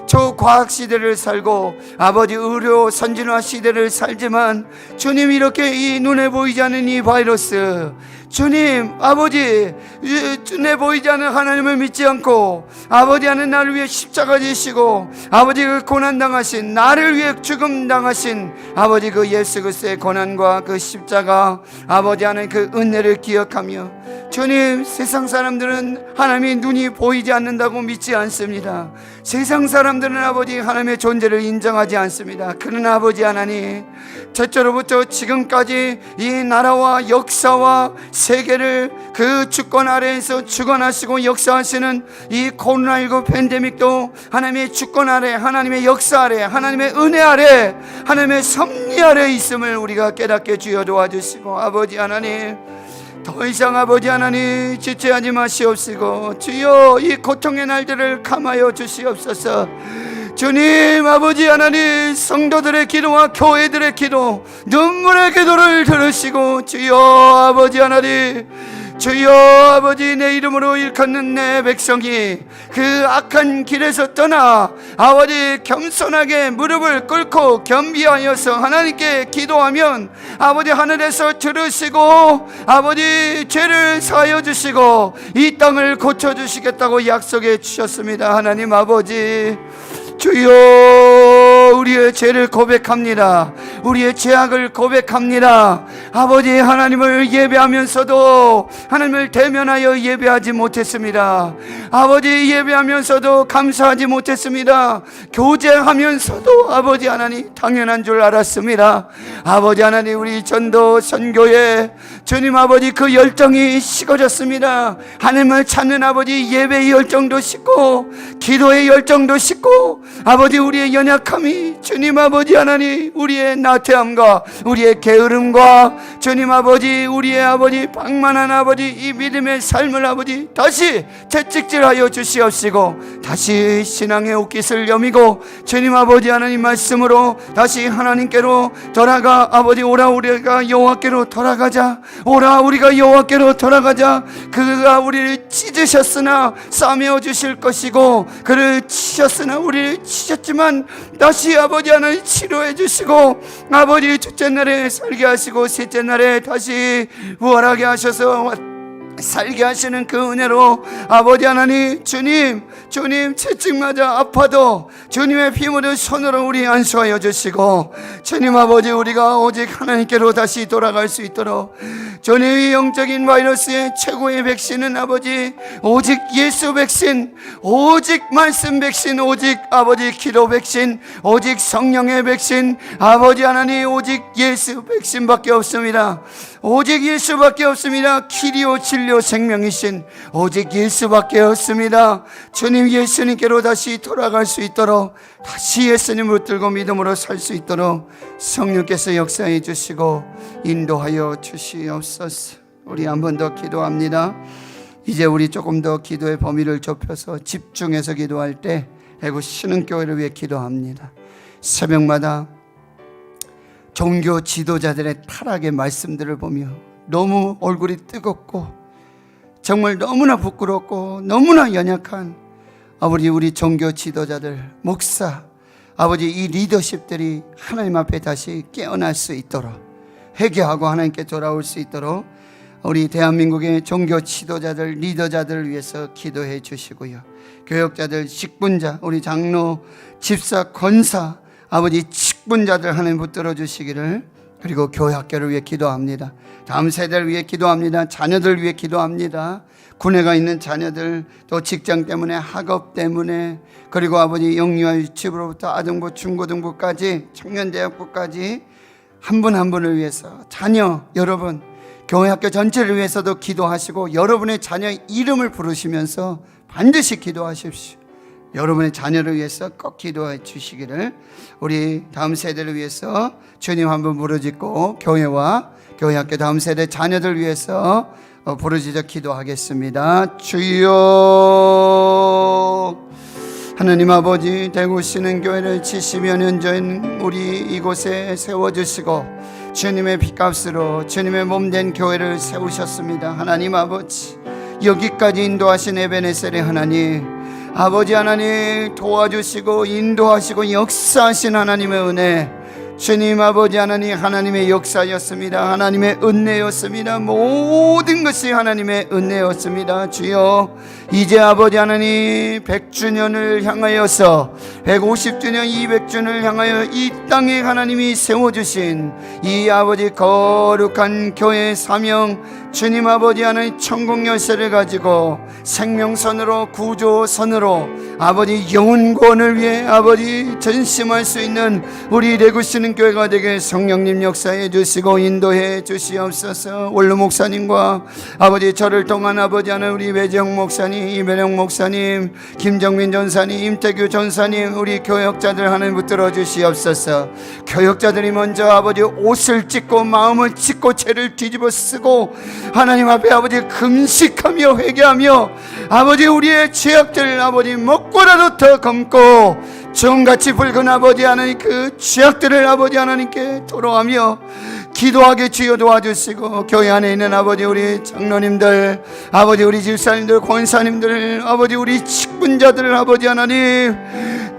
초과학 시대를 살고 아버지 의료 선진화 시대를 살지만 주님 이렇게 이 눈에 보이지 않는 이 바이러스, 주님 아버지 눈에 보이지 않는 하나님을 믿지 않고 아버지 하는 나를 위해 십자가 지시고 아버지 그 고난당하신, 나를 위해 죽음 당하신 아버지 그 예수 그리스도의 고난과 그 십자가 아버지 하는 그 은혜를 기억하며, 주님 세상 사람들은 하나님의 눈이 보이지 않는다고 믿지 않습니다. 세상 사람들은 아버지 하나님의 존재를 인정하지 않습니다. 그러나 아버지 하나님, 첫째로부터 지금까지 이 나라와 역사와 세계를 그 주권 아래에서 주관하시고 역사하시는 이 코로나19 팬데믹도 하나님의 주권 아래, 하나님의 역사 아래, 하나님의 은혜 아래, 하나님의 섭리 아래 있음을 우리가 깨닫게 주여 도와주시고, 아버지 하나님 더 이상 아버지 하나님 지체하지 마시옵시고 주여 이 고통의 날들을 감하여 주시옵소서. 주님 아버지 하나님, 성도들의 기도와 교회들의 기도, 눈물의 기도를 들으시고 주여 아버지 하나님, 주여 아버지 내 이름으로 일컫는 내 백성이 그 악한 길에서 떠나 아버지 겸손하게 무릎을 꿇고 겸비하여서 하나님께 기도하면 아버지 하늘에서 들으시고 아버지 죄를 사하여 주시고 이 땅을 고쳐주시겠다고 약속해 주셨습니다. 하나님 아버지, 주여 우리의 죄를 고백합니다. 우리의 죄악을 고백합니다. 아버지 하나님을 예배하면서도 하나님을 대면하여 예배하지 못했습니다. 아버지 예배하면서도 감사하지 못했습니다. 교제하면서도 아버지 하나님 당연한 줄 알았습니다. 아버지 하나님, 우리 전도 선교에 주님 아버지 그 열정이 식어졌습니다. 하나님을 찾는 아버지 예배의 열정도 식고 기도의 열정도 식고 아버지 우리의 연약함이 주님 아버지 하나님, 우리의 나태함과 우리의 게으름과 주님 아버지 우리의 아버지 방만한 아버지 이 믿음의 삶을 아버지 다시 채찍질하여 주시옵시고 다시 신앙의 옷깃을 여미고 주님 아버지 하나님 말씀으로 다시 하나님께로 돌아가 아버지 오라 우리가 여호와께로 돌아가자, 오라 우리가 여호와께로 돌아가자. 그가 우리를 찢으셨으나 싸매어 주실 것이고 그를 치셨으나 우리를 치셨지만 다시 아버지 하나님 치료해 주시고 아버지 둘째 날에 살게 하시고 셋째 날에 다시 부활하게 하셔서 살게 하시는 그 은혜로 아버지 하나님, 주님 채찍맞아 아파도 주님의 피 묻은 손으로 우리 안수하여 주시고 주님 아버지 우리가 오직 하나님께로 다시 돌아갈 수 있도록 주님의 영적인 바이러스의 최고의 백신은 아버지 오직 예수 백신, 오직 말씀 백신, 오직 아버지 기도 백신, 오직 성령의 백신, 아버지 하나님 오직 예수 백신밖에 없습니다. 오직 예수밖에 없습니다. 길이요 진리요 생명이신 오직 예수밖에 없습니다. 주님 예수님께로 다시 돌아갈 수 있도록, 다시 예수님을 붙들고 믿음으로 살 수 있도록 성령께서 역사해 주시고 인도하여 주시옵소서. 우리 한 번 더 기도합니다. 이제 우리 조금 더 기도의 범위를 좁혀서 집중해서 기도할 때 대구 신흥교회를 위해 기도합니다. 새벽마다 종교 지도자들의 타락의 말씀들을 보며 너무 얼굴이 뜨겁고 정말 너무나 부끄럽고 너무나 연약한 아버지, 우리 종교 지도자들, 목사, 아버지, 이 리더십들이 하나님 앞에 다시 깨어날 수 있도록, 회개하고 하나님께 돌아올 수 있도록 우리 대한민국의 종교 지도자들, 리더자들을 위해서 기도해 주시고요. 교역자들, 직분자, 우리 장로, 집사, 권사, 아버지 직분자들 하나님 붙들어 주시기를, 그리고 교회 학교를 위해 기도합니다. 다음 세대를 위해 기도합니다. 자녀들 위해 기도합니다. 군에 가 있는 자녀들, 또 직장 때문에, 학업 때문에, 그리고 아버지 영유아 유치부로부터 아동부, 중고등부까지, 청년대학부까지 한 분 한 분을 위해서, 자녀 여러분, 교회 학교 전체를 위해서도 기도하시고 여러분의 자녀의 이름을 부르시면서 반드시 기도하십시오. 여러분의 자녀를 위해서 꼭 기도해 주시기를, 우리 다음 세대를 위해서 주님 한번 부르짖고 교회와 교회 학교 다음 세대 자녀들 위해서 부르짖어 기도하겠습니다. 주여, 하나님 아버지, 대구 신흥교회를 70여 년 전 우리 이곳에 세워주시고 주님의 핏값으로 주님의 몸된 교회를 세우셨습니다. 하나님 아버지, 여기까지 인도하신 에베네셀의 하나님, 아버지 하나님 도와주시고 인도하시고 역사하신 하나님의 은혜, 주님 아버지 하나님, 하나님의 역사였습니다. 하나님의 은혜였습니다. 모든 것이 하나님의 은혜였습니다. 주여, 이제 아버지 하나님 100주년을 향하여서 150주년 200주년을 향하여 이 땅에 하나님이 세워주신 이 아버지 거룩한 교회의 사명, 주님 아버지 하나님 천국 열쇠를 가지고 생명선으로, 구조선으로 아버지 영혼구원을 위해 아버지 전심할 수 있는 우리 대구 신흥교회가 되게 성령님 역사해 주시고 인도해 주시옵소서. 원로 목사님과 아버지 저를 통한 아버지 하나님 우리 외정 목사님, 이배령 목사님, 김정민 전사님, 임태규 전사님, 우리 교역자들 하나님 붙들어 주시옵소서. 교역자들이 먼저 아버지 옷을 찢고 마음을 찢고 죄를 뒤집어 쓰고 하나님 앞에 아버지 금식하며 회개하며 아버지 우리의 죄악들 아버지 먹고라도 더 검고 정같이 붉은 아버지 하나님 그 죄악들을 아버지 하나님께 토로하며 기도하게 주여 도와주시고, 교회 안에 있는 아버지 우리 장로님들, 아버지 우리 집사님들, 권사님들, 아버지 우리 직분자들 아버지 하나님,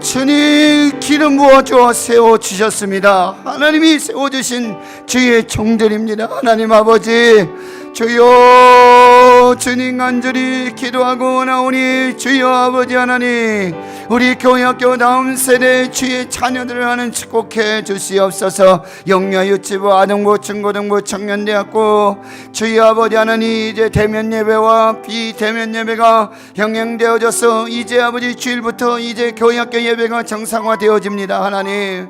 주님 기름 부어주어 세워주셨습니다. 하나님이 세워주신 주의 종들입니다. 하나님 아버지, 주여, 주님 간절히 기도하고 나오니 주여 아버지 하나님, 우리 교회학교 다음 세대 주의 자녀들을 하는 축복해 주시옵소서. 영유아 유치부, 아동부, 중고등부, 청년대학교 주여 아버지 하나님, 이제 대면 예배와 비대면 예배가 병행되어져서 이제 아버지 주일부터 이제 교회학교 예배가 정상화되어집니다. 하나님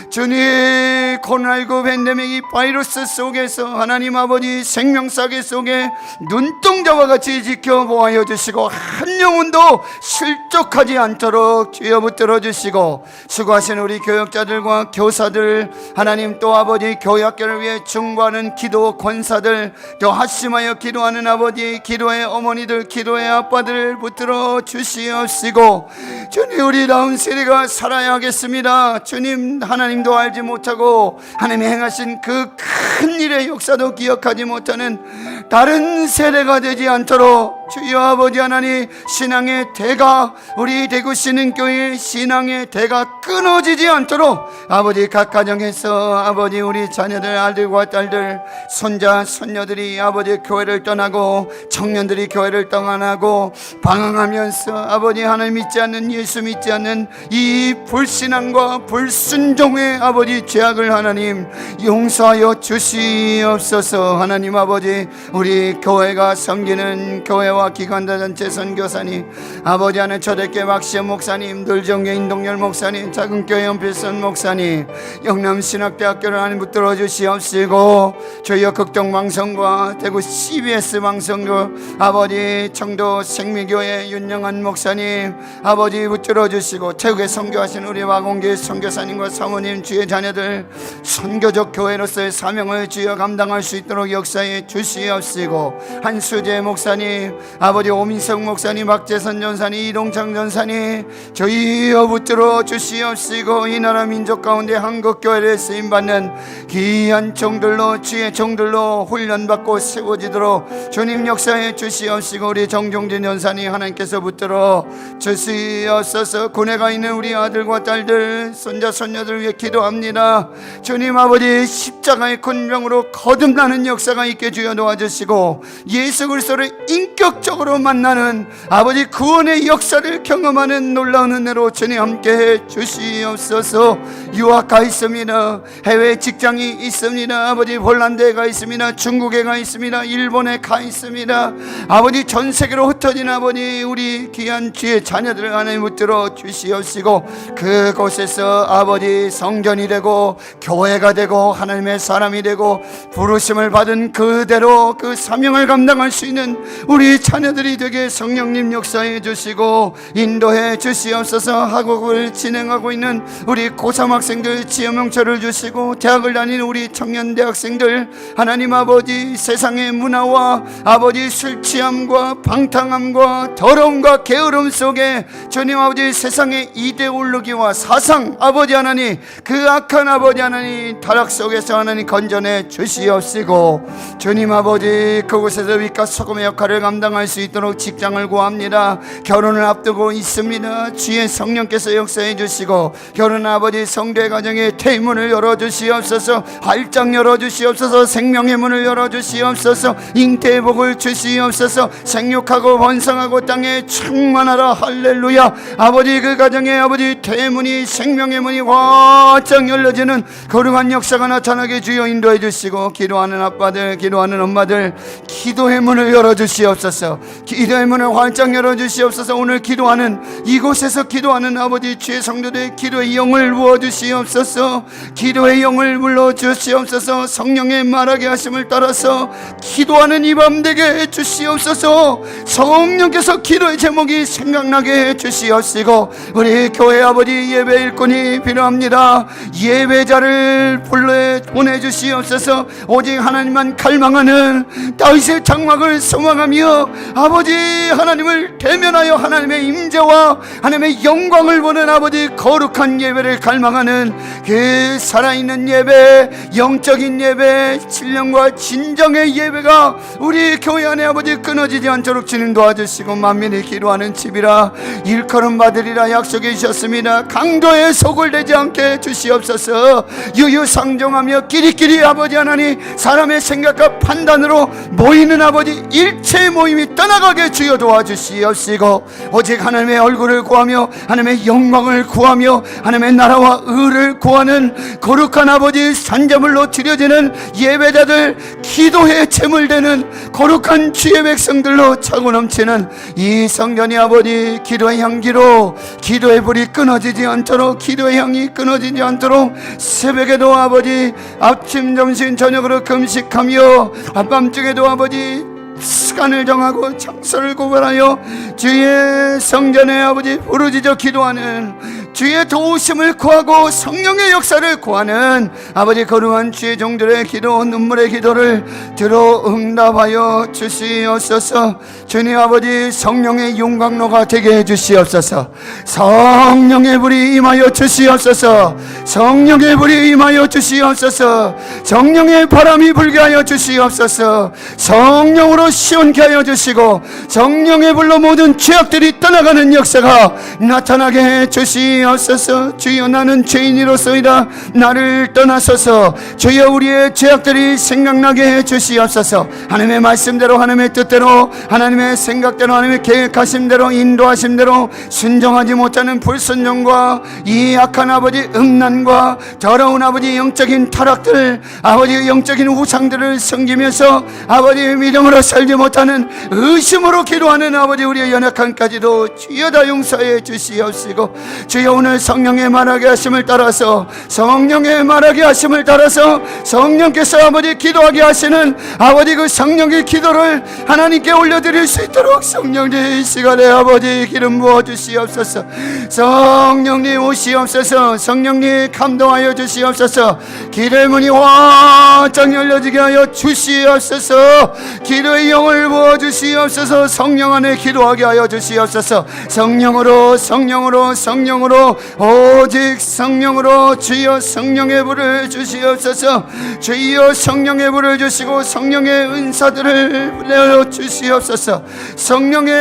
주님, 코로나19 팬데믹 바이러스 속에서 하나님 아버지 생명사계 속에 눈동자와 같이 지켜보아여 주시고 한 영혼도 실족하지 않도록 주여 붙들어 주시고, 수고하신 우리 교역자들과 교사들 하나님, 또 아버지 교회학교를 위해 중보하는 기도 권사들, 또 합심하여 기도하는 아버지 기도의 어머니들, 기도의 아빠들을 붙들어 주시옵시고, 주님 우리 다음 세대가 살아야 하겠습니다. 주님, 하나님도 알지 못하고 하나님이 행하신 그 큰 일의 역사도 기억하지 못하는 다른 세대가 되지 않도록 주여 아버지 하나님, 신앙의 대가, 우리 대구 신흥교회 신앙의 대가 끊어지지 않도록 아버지 각 가정에서 아버지 우리 자녀들, 아들과 딸들, 손자 손녀들이 아버지 교회를 떠나고 청년들이 교회를 떠나고 방황하면서 아버지 하나님 믿지 않는, 예수 믿지 않는 이 불신앙과 불순종의 아버지 죄악을 하나님 용서하여 주시옵소서. 하나님 아버지, 우리 교회가 섬기는 교회와 목회자와 기관자 전체 선교사님, 아버지 하나님 초대교회 박시현 목사님, 늘정교 인동열 목사님, 작은교회 연필선 목사님, 영남신학대학교를 하나님 붙들어 주시옵시고, 저희의 극동방송과 대구 CBS 방송도 아버지 청도 생미교회 윤영한 목사님 아버지 붙들어 주시고, 태국에 선교하신 우리 와공교회 선교사님과 사모님, 주의 자녀들 선교적 교회로서의 사명을 주여 감당할 수 있도록 역사에 주시옵시고, 한수재 목사님, 아버지 오민석 목사님, 박재선 전사님, 이동창 전사님 저희여 붙들어 주시옵시고, 이 나라 민족 가운데 한국교회를 쓰임받는 귀한 종들로, 주의 종들로 훈련받고 세워지도록 주님 역사에 주시옵시고, 우리 정종진 전사님 하나님께서 붙들어 주시옵소서. 군에 가 있는 우리 아들과 딸들, 손자 손녀들 위해 기도합니다. 주님 아버지, 십자가의 군병으로 거듭나는 역사가 있게 주여 도와주시고, 예수 그리스도를 인격적으로 만나는 아버지 구원의 역사를 경험하는 놀라운 은혜로 주님 함께해 주시옵소서. 유학 가 있습니다. 해외 직장이 있습니다. 아버지 폴란드에 가 있습니다. 중국에 가 있습니다. 일본에 가 있습니다. 아버지 전 세계로 흩어진 아버지 우리 귀한 주의 자녀들을 하나님 붙들어 주시옵시고, 그곳에서 아버지 성전이 되고 교회가 되고 하나님의 사람이 되고 부르심을 받은 그대로 그 사명을 감당할 수 있는 우리 자녀들이 되게 성령님 역사해 주시고 인도해 주시옵소서. 학업을 진행하고 있는 우리 고3 학생들 지혜명철을 주시고, 대학을 다니는 우리 청년 대학생들 하나님 아버지 세상의 문화와 아버지 술 취함과 방탕함과 더러움과 게으름 속에 주님 아버지 세상의 이데올로기와 사상 아버지 하나님, 그 악한 아버지 하나님 타락 속에서 하나님 건져내 주시옵시고, 주님 아버지 그곳에서 빛과 소금의 역할을 감당할 수 있도록 직장을 구합니다. 결혼을 앞두고 있습니다. 주의 성령께서 역사해 주시고, 결혼 아버지 성대 가정의 태문을 열어주시옵소서. 활짝 열어주시옵소서. 생명의 문을 열어주시옵소서. 잉태의 복을 주시옵소서. 생육하고 번성하고 땅에 충만하라. 할렐루야. 아버지 그 가정에 아버지 태문이 생명의 문이 활짝 열려지는 거룩한 역사가 나타나게 주여 인도해 주시고, 기도하는 아빠들, 기도하는 엄마들 기도의 문을 열어주시옵소서. 기도의 문을 활짝 열어주시옵소서. 오늘 기도하는 이곳에서 기도하는 아버지 주의 성도들의 기도의 영을 부어주시옵소서. 기도의 영을 불러주시옵소서. 성령의 말하게 하심을 따라서 기도하는 이 밤 되게 해주시옵소서. 성령께서 기도의 제목이 생각나게 해주시옵시고, 우리 교회 아버지 예배 일꾼이 필요합니다. 예배자를 불러 보내주시옵소서. 오직 하나님만 갈망하는 다윗의 장막을 소망하며 아버지 하나님을 대면하여 하나님의 임재와 하나님의 영광을 보는 아버지 거룩한 예배를 갈망하는 그 살아있는 예배, 영적인 예배, 신령과 진정의 예배가 우리 교회 안에 아버지 끊어지지 않도록 주님 도와주시고, 만민이 기도하는 집이라 일컬음 받으리라 약속해 주셨습니다. 강도의 속을 내지 않게 주시옵소서. 유유상종하며 끼리끼리 아버지 하나님 사람의 생각과 판단으로 모이는 아버지 일체의 모임이 떠나가게 주여 도와주시옵시고, 오직 하나님의 얼굴을 구하며 하나님의 영광을 구하며 하나님의 나라와 의를 구하는 거룩한 아버지 산제물로 드려지는 예배자들, 기도의 제물되는 거룩한 주의 백성들로 차고 넘치는 이 성전이 아버지 기도의 향기로 기도의 불이 끊어지지 않도록, 기도의 향이 끊어지지 않도록 새벽에도 아버지 아침 점심 저녁으로 금식하며 밤중에도 아버지 시간을 정하고 장소를 구별하여 주의 성전에 아버지 부르짖어 기도하는, 주의 도우심을 구하고 성령의 역사를 구하는 아버지 거룩한 주의 종들의 기도, 눈물의 기도를 들어 응답하여 주시옵소서. 주님 아버지 성령의 용광로가 되게 해주시옵소서. 성령의 불이 임하여 주시옵소서. 성령의 불이 임하여 주시옵소서. 성령의 바람이 불게 하여 주시옵소서. 성령으로 시원케 하여 주시고, 성령의 불로 모든 죄악들이 떠나가는 역사가 나타나게 해 주시옵소서. 주시옵소서. 주여 나는 죄인이로소이다. 나를 떠나소서. 주여 우리의 죄악들이 생각나게 해주시옵소서. 하나님의 말씀대로 하나님의 뜻대로 하나님의 생각대로 하나님의 계획하심대로 인도하심대로 순종하지 못하는 불순종과 이 악한 아버지 음란과 더러운 아버지 영적인 타락들 아버지 영적인 우상들을 섬기면서 아버지 믿음으로 살지 못하는 의심으로 기도하는 아버지 우리의 연약함까지도 주여 다 용서해 주시옵시고 주여 오늘 성령의 말하게 하심을 따라서 성령의 말하게 하심을 따라서 성령께서 아버지 기도하게 하시는 아버지 그 성령의 기도를 하나님께 올려드릴 수 있도록 성령님 이 시간에 아버지 기름 부어 주시옵소서. 성령님 오시옵소서. 성령님 감동하여 주시옵소서. 길의 문이 활짝 열려지게 하여 주시옵소서. 기도의 영을 부어 주시옵소서. 성령 안에 기도하게 하여 주시옵소서. 성령으로 성령으로 성령으로 오직 성령으로 주여 성령의 불을 주시옵소서. 주여 성령의 불을 주시고 성령의 은사들을 내려주시옵소서. 성령의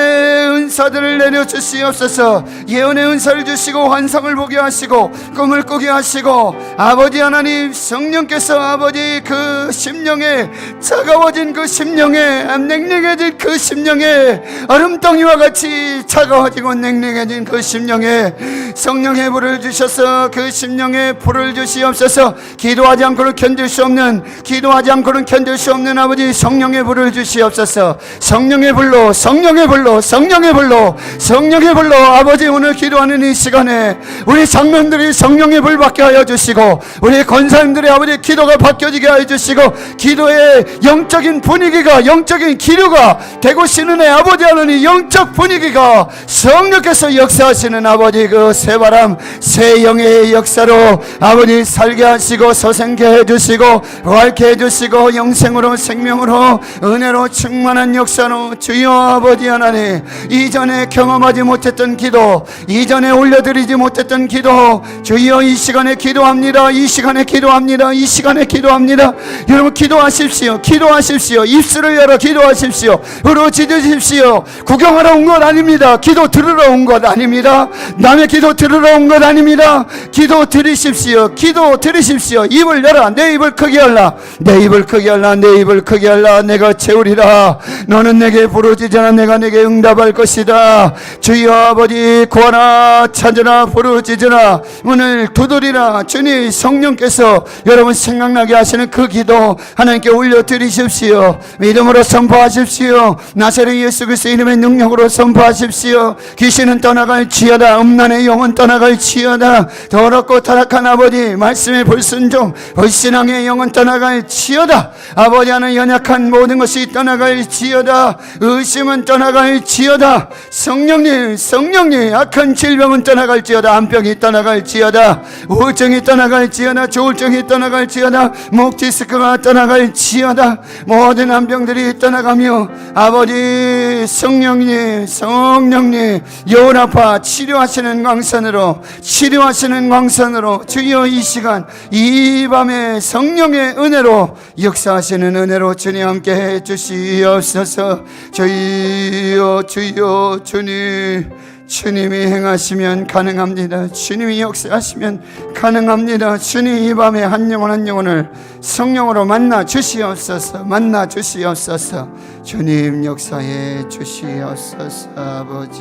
은사들을 내려주시옵소서. 예언의 은사를 주시고 환상을 보게 하시고 꿈을 꾸게 하시고 아버지 하나님 성령께서 아버지 그 심령에 차가워진 그 심령에 냉랭해진 그 심령에 얼음덩이와 같이 차가워지고 냉랭해진 그 심령에 성령의 불을 주셔서 그 심령에 불을 주시옵소서. 기도하지 않고는 견딜 수 없는 기도하지 않고는 견딜 수 없는 아버지 성령의 불을 주시옵소서. 성령의 불로 성령의 불로 성령의 불로 성령의 불로 아버지 오늘 기도하는 이 시간에 우리 장로님들이 성령의 불 받게 하여 주시고 우리 권사님들의 아버지 기도가 바뀌어지게 하여 주시고 기도의 영적인 분위기가 영적인 기류가 되고 신은의 아버지 하나님 영적 분위기가 성령께서 역사하시는 아버지 그 새바람 새 영의 역사로 아버지 살게 하시고 서생케 해주시고 부활케 해주시고 영생으로 생명으로 은혜로 충만한 역사로 주여 아버지 하나님 이전에 경험하지 못했던 기도 이전에 올려드리지 못했던 기도 주여 이 시간에 기도합니다. 이 시간에 기도합니다. 이 시간에 기도합니다. 여러분 기도하십시오. 기도하십시오. 입술을 열어 기도하십시오. 부르짖으십시오. 구경하러 온 것 아닙니다. 기도 들으러 온 것 아닙니다. 남의 기도 들으러 온 것 아닙니다. 기도 들으십시오. 기도 들으십시오. 입을 열어. 내 입을 크게 열라. 내 입을 크게 열라. 내 입을 크게 열라. 내가 채우리라. 너는 내게 부르짖으나 내가 내게 응답할 것이다. 주여 아버지 구하라 찾으라 부르짖으라 문을 두드리라. 주님 성령께서 여러분 생각나게 하시는 그 기도 하나님께 올려드리십시오. 믿음으로 선포하십시오. 나사렛 예수 그리스도의 이름의 능력으로 선포하십시오. 귀신은 떠나갈지어다. 음란의 영은 떠나갈지어다. 더럽고 타락한 아버지 말씀의 불순종 불신앙의 영은 떠나갈지어다. 아버지 하는 연약한 모든 것이 떠나갈지어다. 의심은 떠나갈지어다. 성령님 성령님 악한 질병은 떠나갈지어다. 암병이 떠나갈지어다. 우울증이 떠나갈지어다. 조울증이 떠나갈지어다. 목 디스크가 떠나갈지어다. 모든 암병들이 떠나가며 아버지 성령님 성령님 여호라파 치료하시는 광선으로 치료하시는 광선으로 주여 이 시간 이 밤에 성령의 은혜로 역사하시는 은혜로 주님 함께 해주시옵소서. 주여 주여 주님 주님이 행하시면 가능합니다. 주님이 역사하시면 가능합니다. 주님 이 밤에 한 영혼 한 영혼을 성령으로 만나 주시옵소서. 만나 주시옵소서. 주님 역사해 주시옵소서. 아버지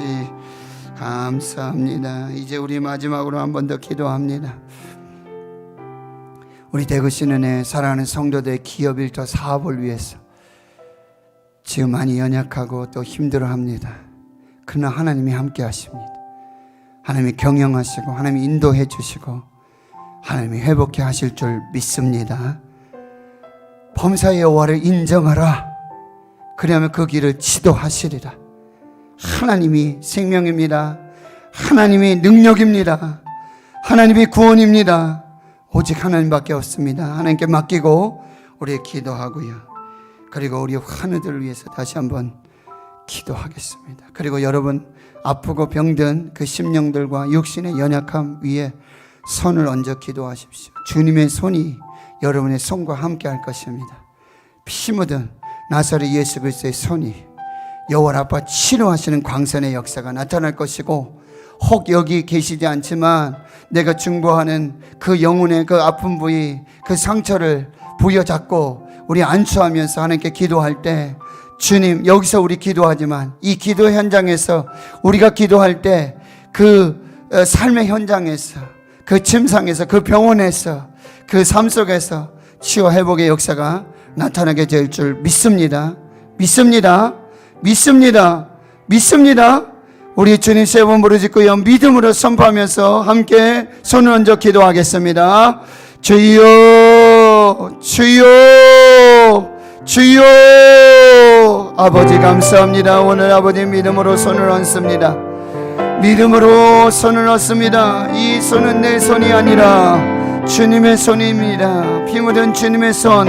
감사합니다. 이제 우리 마지막으로 한 번 더 기도합니다. 우리 대구신은혜 사랑하는 성도들의 기업 일터 사업을 위해서 지금 많이 연약하고 또 힘들어합니다. 그러나 하나님이 함께 하십니다. 하나님이 경영하시고 하나님이 인도해 주시고 하나님이 회복해 하실 줄 믿습니다. 범사의 여호와를 인정하라. 그러면 그 길을 지도하시리라. 하나님이 생명입니다. 하나님이 능력입니다. 하나님이 구원입니다. 오직 하나님밖에 없습니다. 하나님께 맡기고 우리 기도하고요. 그리고 우리 환우들을 위해서 다시 한번 기도하겠습니다. 그리고 여러분 아프고 병든 그 심령들과 육신의 연약함 위에 손을 얹어 기도하십시오. 주님의 손이 여러분의 손과 함께 할 것입니다. 피 묻은 나사렛 예수 그리스도의 손이 여호와 아빠 치료하시는 광선의 역사가 나타날 것이고 혹 여기 계시지 않지만 내가 중보하는 그 영혼의 그 아픈 부위, 그 상처를 부여잡고 우리 안수하면서 하나님께 기도할 때, 주님, 여기서 우리 기도하지만 이 기도 현장에서 우리가 기도할 때 그 삶의 현장에서, 그 침상에서, 그 병원에서, 그 삶 속에서 치유 회복의 역사가 나타나게 될 줄 믿습니다. 믿습니다. 믿습니다. 믿습니다. 우리 주님 세 번 부르짖고요, 믿음으로 선포하면서 함께 손을 얹어 기도하겠습니다. 주여, 주여, 주여. 아버지 감사합니다. 오늘 아버지 믿음으로 손을 얹습니다. 믿음으로 손을 얹습니다. 이 손은 내 손이 아니라 주님의 손입니다. 피 묻은 주님의 손,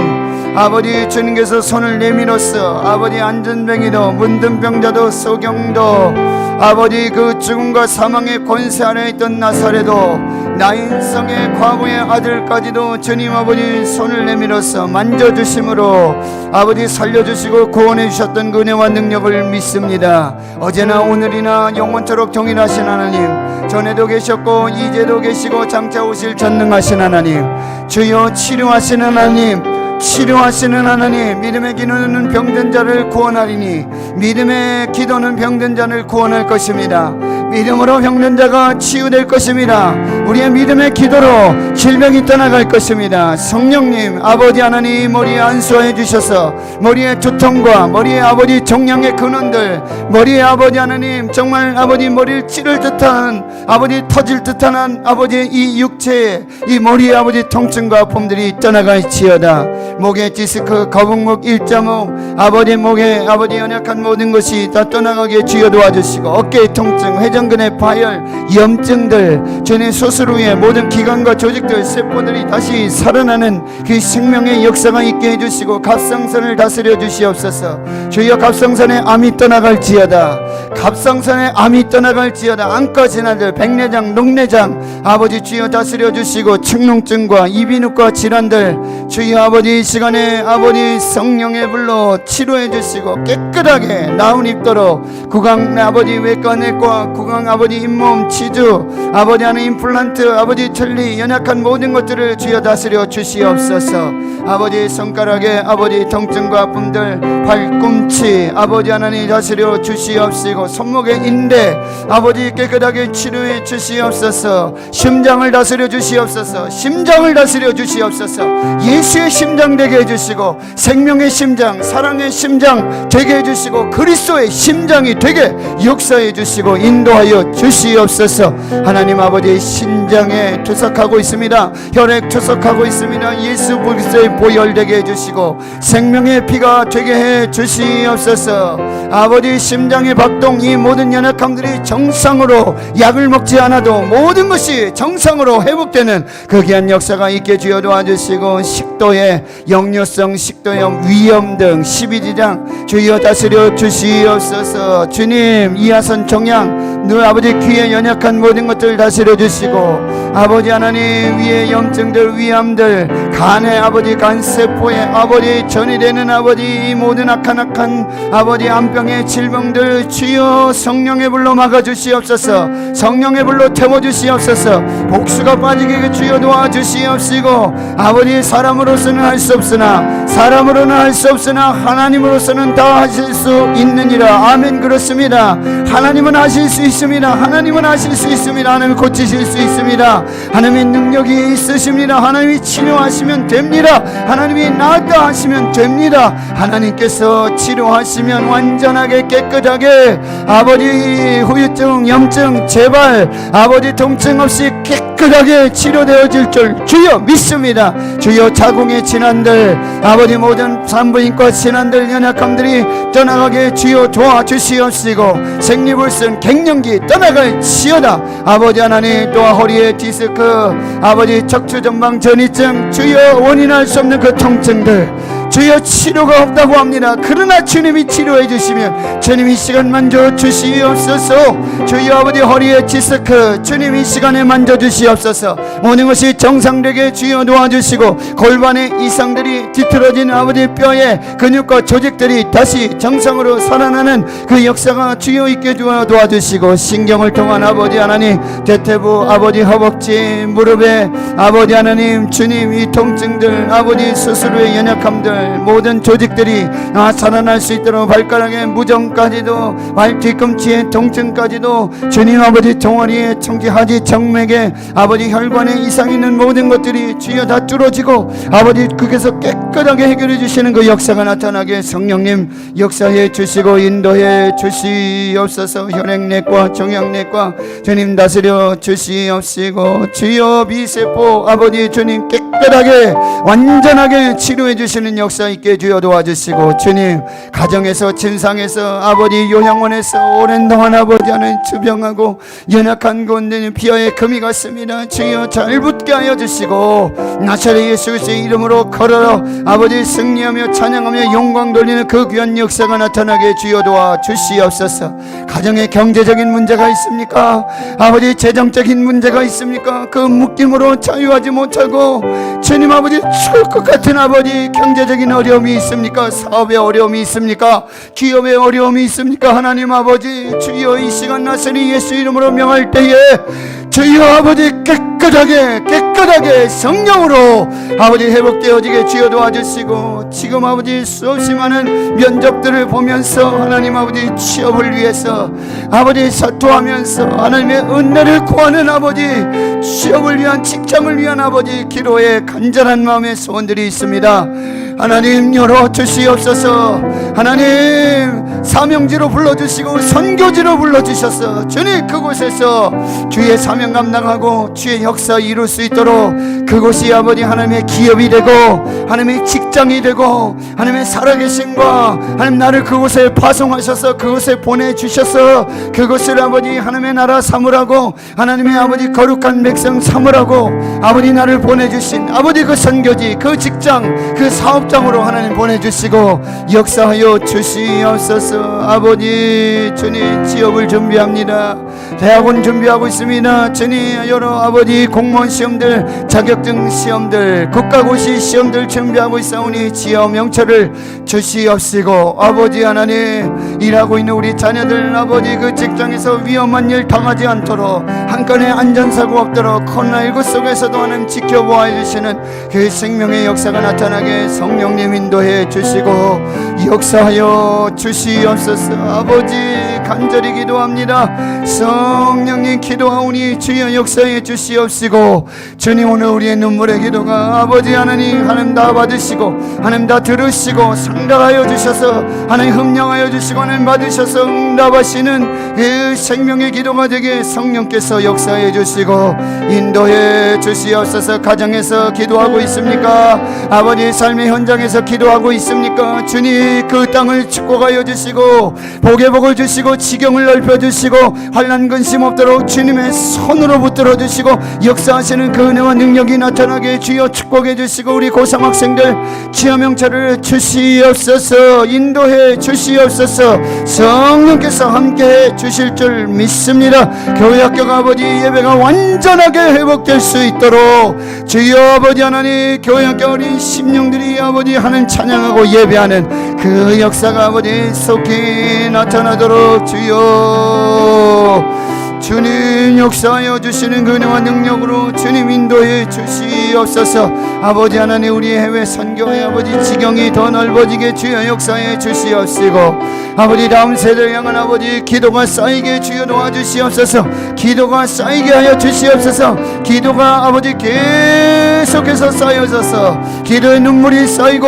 아버지 주님께서 손을 내밀었어. 아버지 안전병이도, 문둥병자도, 소경도, 아버지 그 죽음과 사망의 권세 아래 있던 나사렛도, 나인성의 과부의 아들까지도 주님 아버지 손을 내밀어서 만져주심으로 아버지 살려주시고 구원해 주셨던 그 은혜와 능력을 믿습니다. 어제나 오늘이나 영원토록 동일하신 하나님, 전에도 계셨고 이제도 계시고 장차 오실 전능하신 하나님, 주여 치료하시는 하나님, 치료하시는 하나님, 믿음의 기도는 병든 자를 구원하리니 믿음의 기도는 병든 자를 구원할 것입니다. 믿음으로 병든 자가 치유될 것입니다. 우리의 믿음의 기도로 질병이 떠나갈 것입니다. 성령님, 아버지 하나님, 머리에 안수해 주셔서 머리의 두통과 머리에 아버지 종양의 근원들, 머리에 아버지 하나님 정말 아버지 머리를 찌를 듯한, 아버지 터질 듯한 아버지 이 육체의 이 머리의 아버지 통증과 아픔들이 떠나갈지어다. 목에 디스크, 거북목, 일자목, 아버지 목에 아버지 연약한 모든 것이 다 떠나가게 주여 도와주시고, 어깨의 통증, 회전근의 파열, 염증들, 주님 수술 후에 모든 기관과 조직들, 세포들이 다시 살아나는 그 생명의 역사가 있게 해주시고, 갑상선을 다스려 주시옵소서. 주여 갑상선의 암이 떠나갈지어다. 갑상선의 암이 떠나갈지어다. 안과 질환들, 백내장, 녹내장, 아버지 주여 다스려 주시고, 축농증과 이비인후과 질환들 주여 아버지 이 시간에 아버지 성령의 불로 치료해 주시고 깨끗하게 나은 입도록, 구강 아버지 외과 내과, 구강 아버지 잇몸 치주, 아버지 하는 임플란트, 아버지 천리, 연약한 모든 것들을 주여 다스려 주시옵소서. 아버지 손가락에 아버지 통증과 아픔들, 발꿈치 아버지 하나님 다스려 주시옵시고, 손목의 인대 아버지 깨끗하게 치료해 주시옵소서. 심장을 다스려 주시옵소서. 심장을 다스려 주시옵소서. 예수의 심장 되게 해주시고, 생명의 심장, 사랑의 심장 되게 해주시고, 그리스도의 심장이 되게 역사해 주시고 인도하여 주시옵소서. 하나님 아버지 신장에 투석하고 있습니다. 혈액 투석하고 있습니다. 예수 그리스도의 보혈되게 해주시고 생명의 피가 되게 해 주시옵소서. 아버지 심장의 박동, 이 모든 연약함들이 정상으로 약을 먹지 않아도 모든 것이 정상으로 회복되는 그 귀한 역사가 있게 주여 도와주시고, 식도에 역류성 식도염, 위염 등 12지장 주여 다스려 주시옵소서. 주님, 이하선 종양, 너 아버지 귀에 연약한 모든 것들 다스려 주시고, 아버지 하나님 위에 염증들, 위암들, 간에 아버지 간세포에 아버지 전이되는 아버지 이 모든 악한 아버지 암병의 질병들 주여 성령의 불로 막아 주시옵소서. 성령의 불로 태워 주시옵소서. 복수가 빠지게 주여 도와 주시옵시고, 아버지 사람으로서는 할 수 없으나, 사람으로는 할 수 없으나 하나님으로서는 다 하실 수 있느니라. 아멘. 그렇습니다. 하나님은 하실 수 있습니다. 하나님은 하실 수 있습니다. 하나님은 고치실 수 있습니다. 하나님의 능력이 있으십니다. 하나님이 치료하시면 됩니다. 하나님이 낫다 하시면 됩니다. 하나님께서 치료하시면 완전하게 깨끗하게 아버지 후유증, 염증, 재발, 아버지 통증 없이 깨끗하게 치료되어질 줄 주여 믿습니다. 주여 자궁의 질환들, 아버지 모든 산부인과 질환들, 연약함들이 떠나가게 주여 도와주시옵시고, 생리불순, 갱년기 떠나갈지어다. 아버지 하나님, 또 허리에 디스크, 아버지 척추전방 전이증 주여 원인할 수 없는 그 통증들 주여 치료가 없다고 합니다. 그러나 주님이 치료해 주시면 주님 이 시간 만져 주시옵소서. 주여 아버지 허리에 디스크 주님 이 시간에 만져 주시옵소서. 모든 것이 정상되게 주여 도와주시고 골반의 이상들이 뒤틀어진 아버지 뼈에 근육과 조직들이 다시 정상으로 살아나는 그 역사가 주여 있게 도와주시고 신경을 통한 아버지 하나님 대퇴부 아버지 허벅지 무릎에 아버지 하나님 주님 이 통증들 아버지 스스로의 연약함들 모든 조직들이 살아날 수 있도록 발가락의 무정까지도 발 뒤꿈치의 통증까지도 주님 아버지 종아리에 청지하지 정맥에 아버지 혈관에 이상 있는 모든 것들이 주여 다 뚫어지고 아버지 그게서 깨끗하게 해결해 주시는 그 역사가 나타나게 성령님 역사해 주시고 인도해 주시옵소서. 혈액내과 정형내과 주님 다스려 주시옵시고 주여 비세포 아버지 주님 깨끗하게 완전하게 치료해 주시는 역사 있게 주여 도와주시고 주님 가정에서 진상에서 아버지 요양원에서 오랜 동안 아버지 하는 주병하고 연약한 건데 비어의 금이 같습니다. 주여 잘 붙게 하여 주시고 나사렛 예수 그리스도의 이름으로 걸어 아버지 승리하며 찬양하며 영광 돌리는 그 귀한 역사가 나타나게 주여 도와 주시옵소서. 가정에 경제적인 문제가 있습니까? 아버지 재정적인 문제가 있습니까? 그 묶임으로 자유하지 못하고 주님 아버지 죽을 것 같은 아버지 경제적인 어려움이 있습니까? 사업에 어려움이 있습니까? 기업에 어려움이 있습니까? 하나님 아버지 주여 이 시간 나사렛 예수 이름으로 명할 때에 주여 아버지 깨끗하게 성령으로 아버지 회복되어지게 주여 도와주시고 지금 아버지 수없이 많은 면접들을 보면서 하나님 아버지 취업을 위해서 아버지 사투하면서 하나님의 은혜를 구하는 아버지 취업을 위한 직장을 위한 아버지 기도에 간절한 마음의 소원들이 있습니다. 하나님 열어주시옵소서. 하나님 사명지로 불러주시고 선교지로 불러주셔서 주님 그곳에서 주의 사명 감당하고 주의 역사 이룰 수 있도록 그곳이 아버지 하나님의 기업이 되고 하나님의 직장이 되고 하나님의 살아계심과 하나님 나를 그곳에 파송하셔서 그곳에 보내주셔서 그곳을 아버지 하나님의 나라 삼으라고 하나님의 아버지 거룩한 백성 삼으라고 아버지 나를 보내주신 아버지 그 선교지 그 직장 그 사업장으로 하나님 보내주시고 역사하여 주시옵소서. 아버지 주님 취업을 준비합니다. 대학원 준비하고 있습니다. 주님 여러 아버지 공무원 시험들 자격증 시험들 국가고시 시험들 준비하고 있사오니 지어 명철을 주시옵시고 아버지 하나님 일하고 있는 우리 자녀들 아버지 그 직장에서 위험한 일 당하지 않도록 한 건의 안전사고 없도록 코로나19 속에서도 하나님 지켜보아 주시는 그 생명의 역사가 나타나게 성령님 인도해 주시고 역사하여 주시옵소서. 아버지 간절히 기도합니다. 성령님 기도하오니 주여 역사해 주시옵시고 주님 오늘 우리의 눈물의 기도가 아버지 하나님 다 받으시고 하나님 다 들으시고 상달하여 주셔서 하나님 흠령하여 주시고 하나님 받으셔서 응답하시는 그 생명의 기도가 되게 성령께서 역사해 주시고 인도해 주시옵소서. 가정에서 기도하고 있습니까? 아버지 삶의 현장에서 기도하고 있습니까? 주님 그 땅을 축복하여 주시고 복의 복을 주시고 지경을 넓혀 주시고 환난 근심 없도록 주님의 손으로 붙들어 주시고 역사하시는 그 은혜와 능력이 나타나게 주여 축복해 주시고 우리 고3 학생들 지하 명철을 주시옵소서. 인도해 주시옵소서. 성령께서 함께해 주실 줄 믿습니다. 교회 학교 아버지 예배가 완전하게 회복될 수 있도록 주여 아버지 하나님 교회 학교 어린 심령들이 아버지 하나님 찬양하고 예배하는 그 역사가 아버지 속히 나타나도록 주여 주님 역사하여 주시는 그 은혜와 능력으로 주님 인도해 주시옵소서. 아버지 하나님 우리 해외 선교의 아버지 지경이 더 넓어지게 주여 역사해 주시옵시고 아버지 다음 세대를 향한 아버지 기도가 쌓이게 주여 도와주시옵소서. 기도가 쌓이게 하여 주시옵소서. 기도가 아버지 계속해서 쌓여져서 기도의 눈물이 쌓이고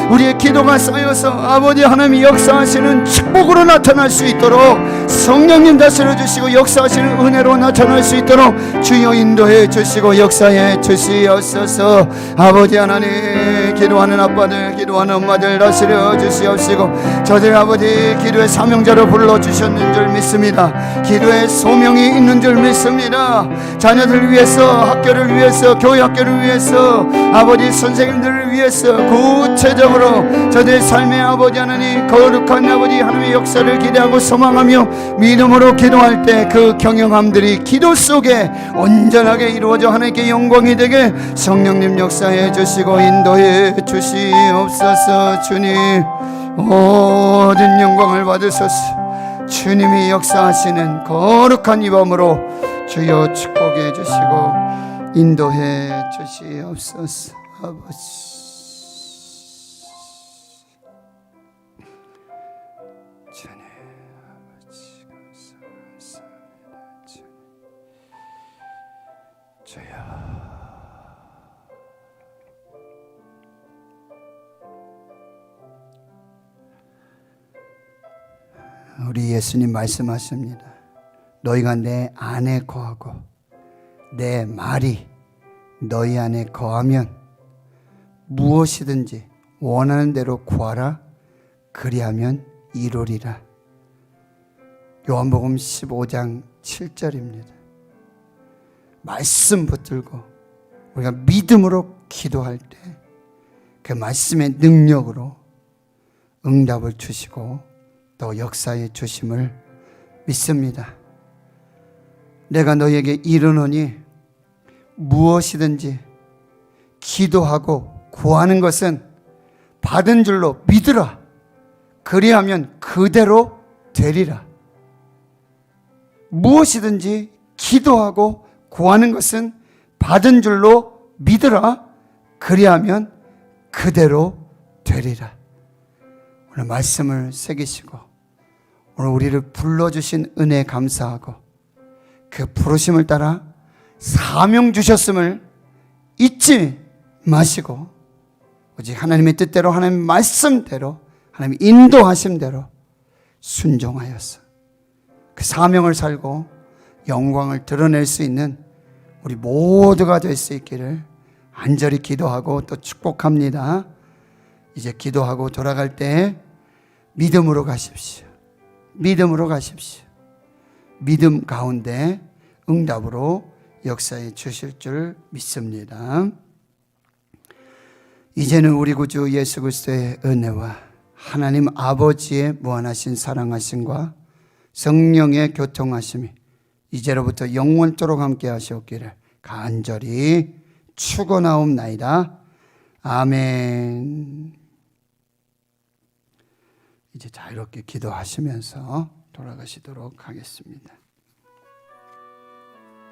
우리의 기도가 쌓여서 아버지 하나님이 역사하시는 축복으로 나타날 수 있도록 성령님 다스려 주시고 역사하시는 은혜로 나타날 수 있도록 주여 인도해 주시고 역사해 주시옵소서. 아버지 하나님, 기도하는 아빠들, 기도하는 엄마들 다스려 주시옵시고, 저들 아버지 기도의 사명자로 불러주셨는 줄 믿습니다. 기도의 소명이 있는 줄 믿습니다. 자녀들을 위해서, 학교를 위해서, 교회 학교를 위해서, 아버지 선생님들을 위해서 구체적으로 저들의 삶의 아버지 하나님, 거룩한 아버지 하나님의 역사를 기대하고 소망하며 믿음으로 기도할 때 그 경영함들이 기도 속에 온전하게 이루어져 하나님께 영광이 되게 성령님 역사해 주시고 인도해 주시옵소서. 주님 모든 영광을 받으소서. 주님이 역사하시는 거룩한 이 밤으로 주여 축복해 주시고 인도해 주시옵소서. 아버지 우리 예수님 말씀하십니다. 너희가 내 안에 거하고 내 말이 너희 안에 거하면 무엇이든지 원하는 대로 구하라. 그리하면 이루리라. 요한복음 15장 7절입니다. 말씀 붙들고 우리가 믿음으로 기도할 때 그 말씀의 능력으로 응답을 주시고 또 역사해 주심을 믿습니다. 내가 너희에게 이르노니 무엇이든지 기도하고 구하는 것은 받은 줄로 믿으라. 그리하면 그대로 되리라. 무엇이든지 기도하고 구하는 것은 받은 줄로 믿으라. 그리하면 그대로 되리라. 오늘 말씀을 새기시고 오늘 우리를 불러주신 은혜에 감사하고 그 부르심을 따라 사명 주셨음을 잊지 마시고 오직 하나님의 뜻대로, 하나님의 말씀대로, 하나님의 인도하심대로 순종하여서 그 사명을 살고 영광을 드러낼 수 있는 우리 모두가 될 수 있기를 간절히 기도하고 또 축복합니다. 이제 기도하고 돌아갈 때 믿음으로 가십시오. 믿음으로 가십시오. 믿음 가운데 응답으로 역사해 주실 줄 믿습니다. 이제는 우리 구주 예수 그리스도의 은혜와 하나님 아버지의 무한하신 사랑하심과 성령의 교통하심이 이제로부터 영원토록 함께 하시옵기를 간절히 축원하옵나이다. 아멘. 이제 자유롭게 기도하시면서 돌아가시도록 하겠습니다.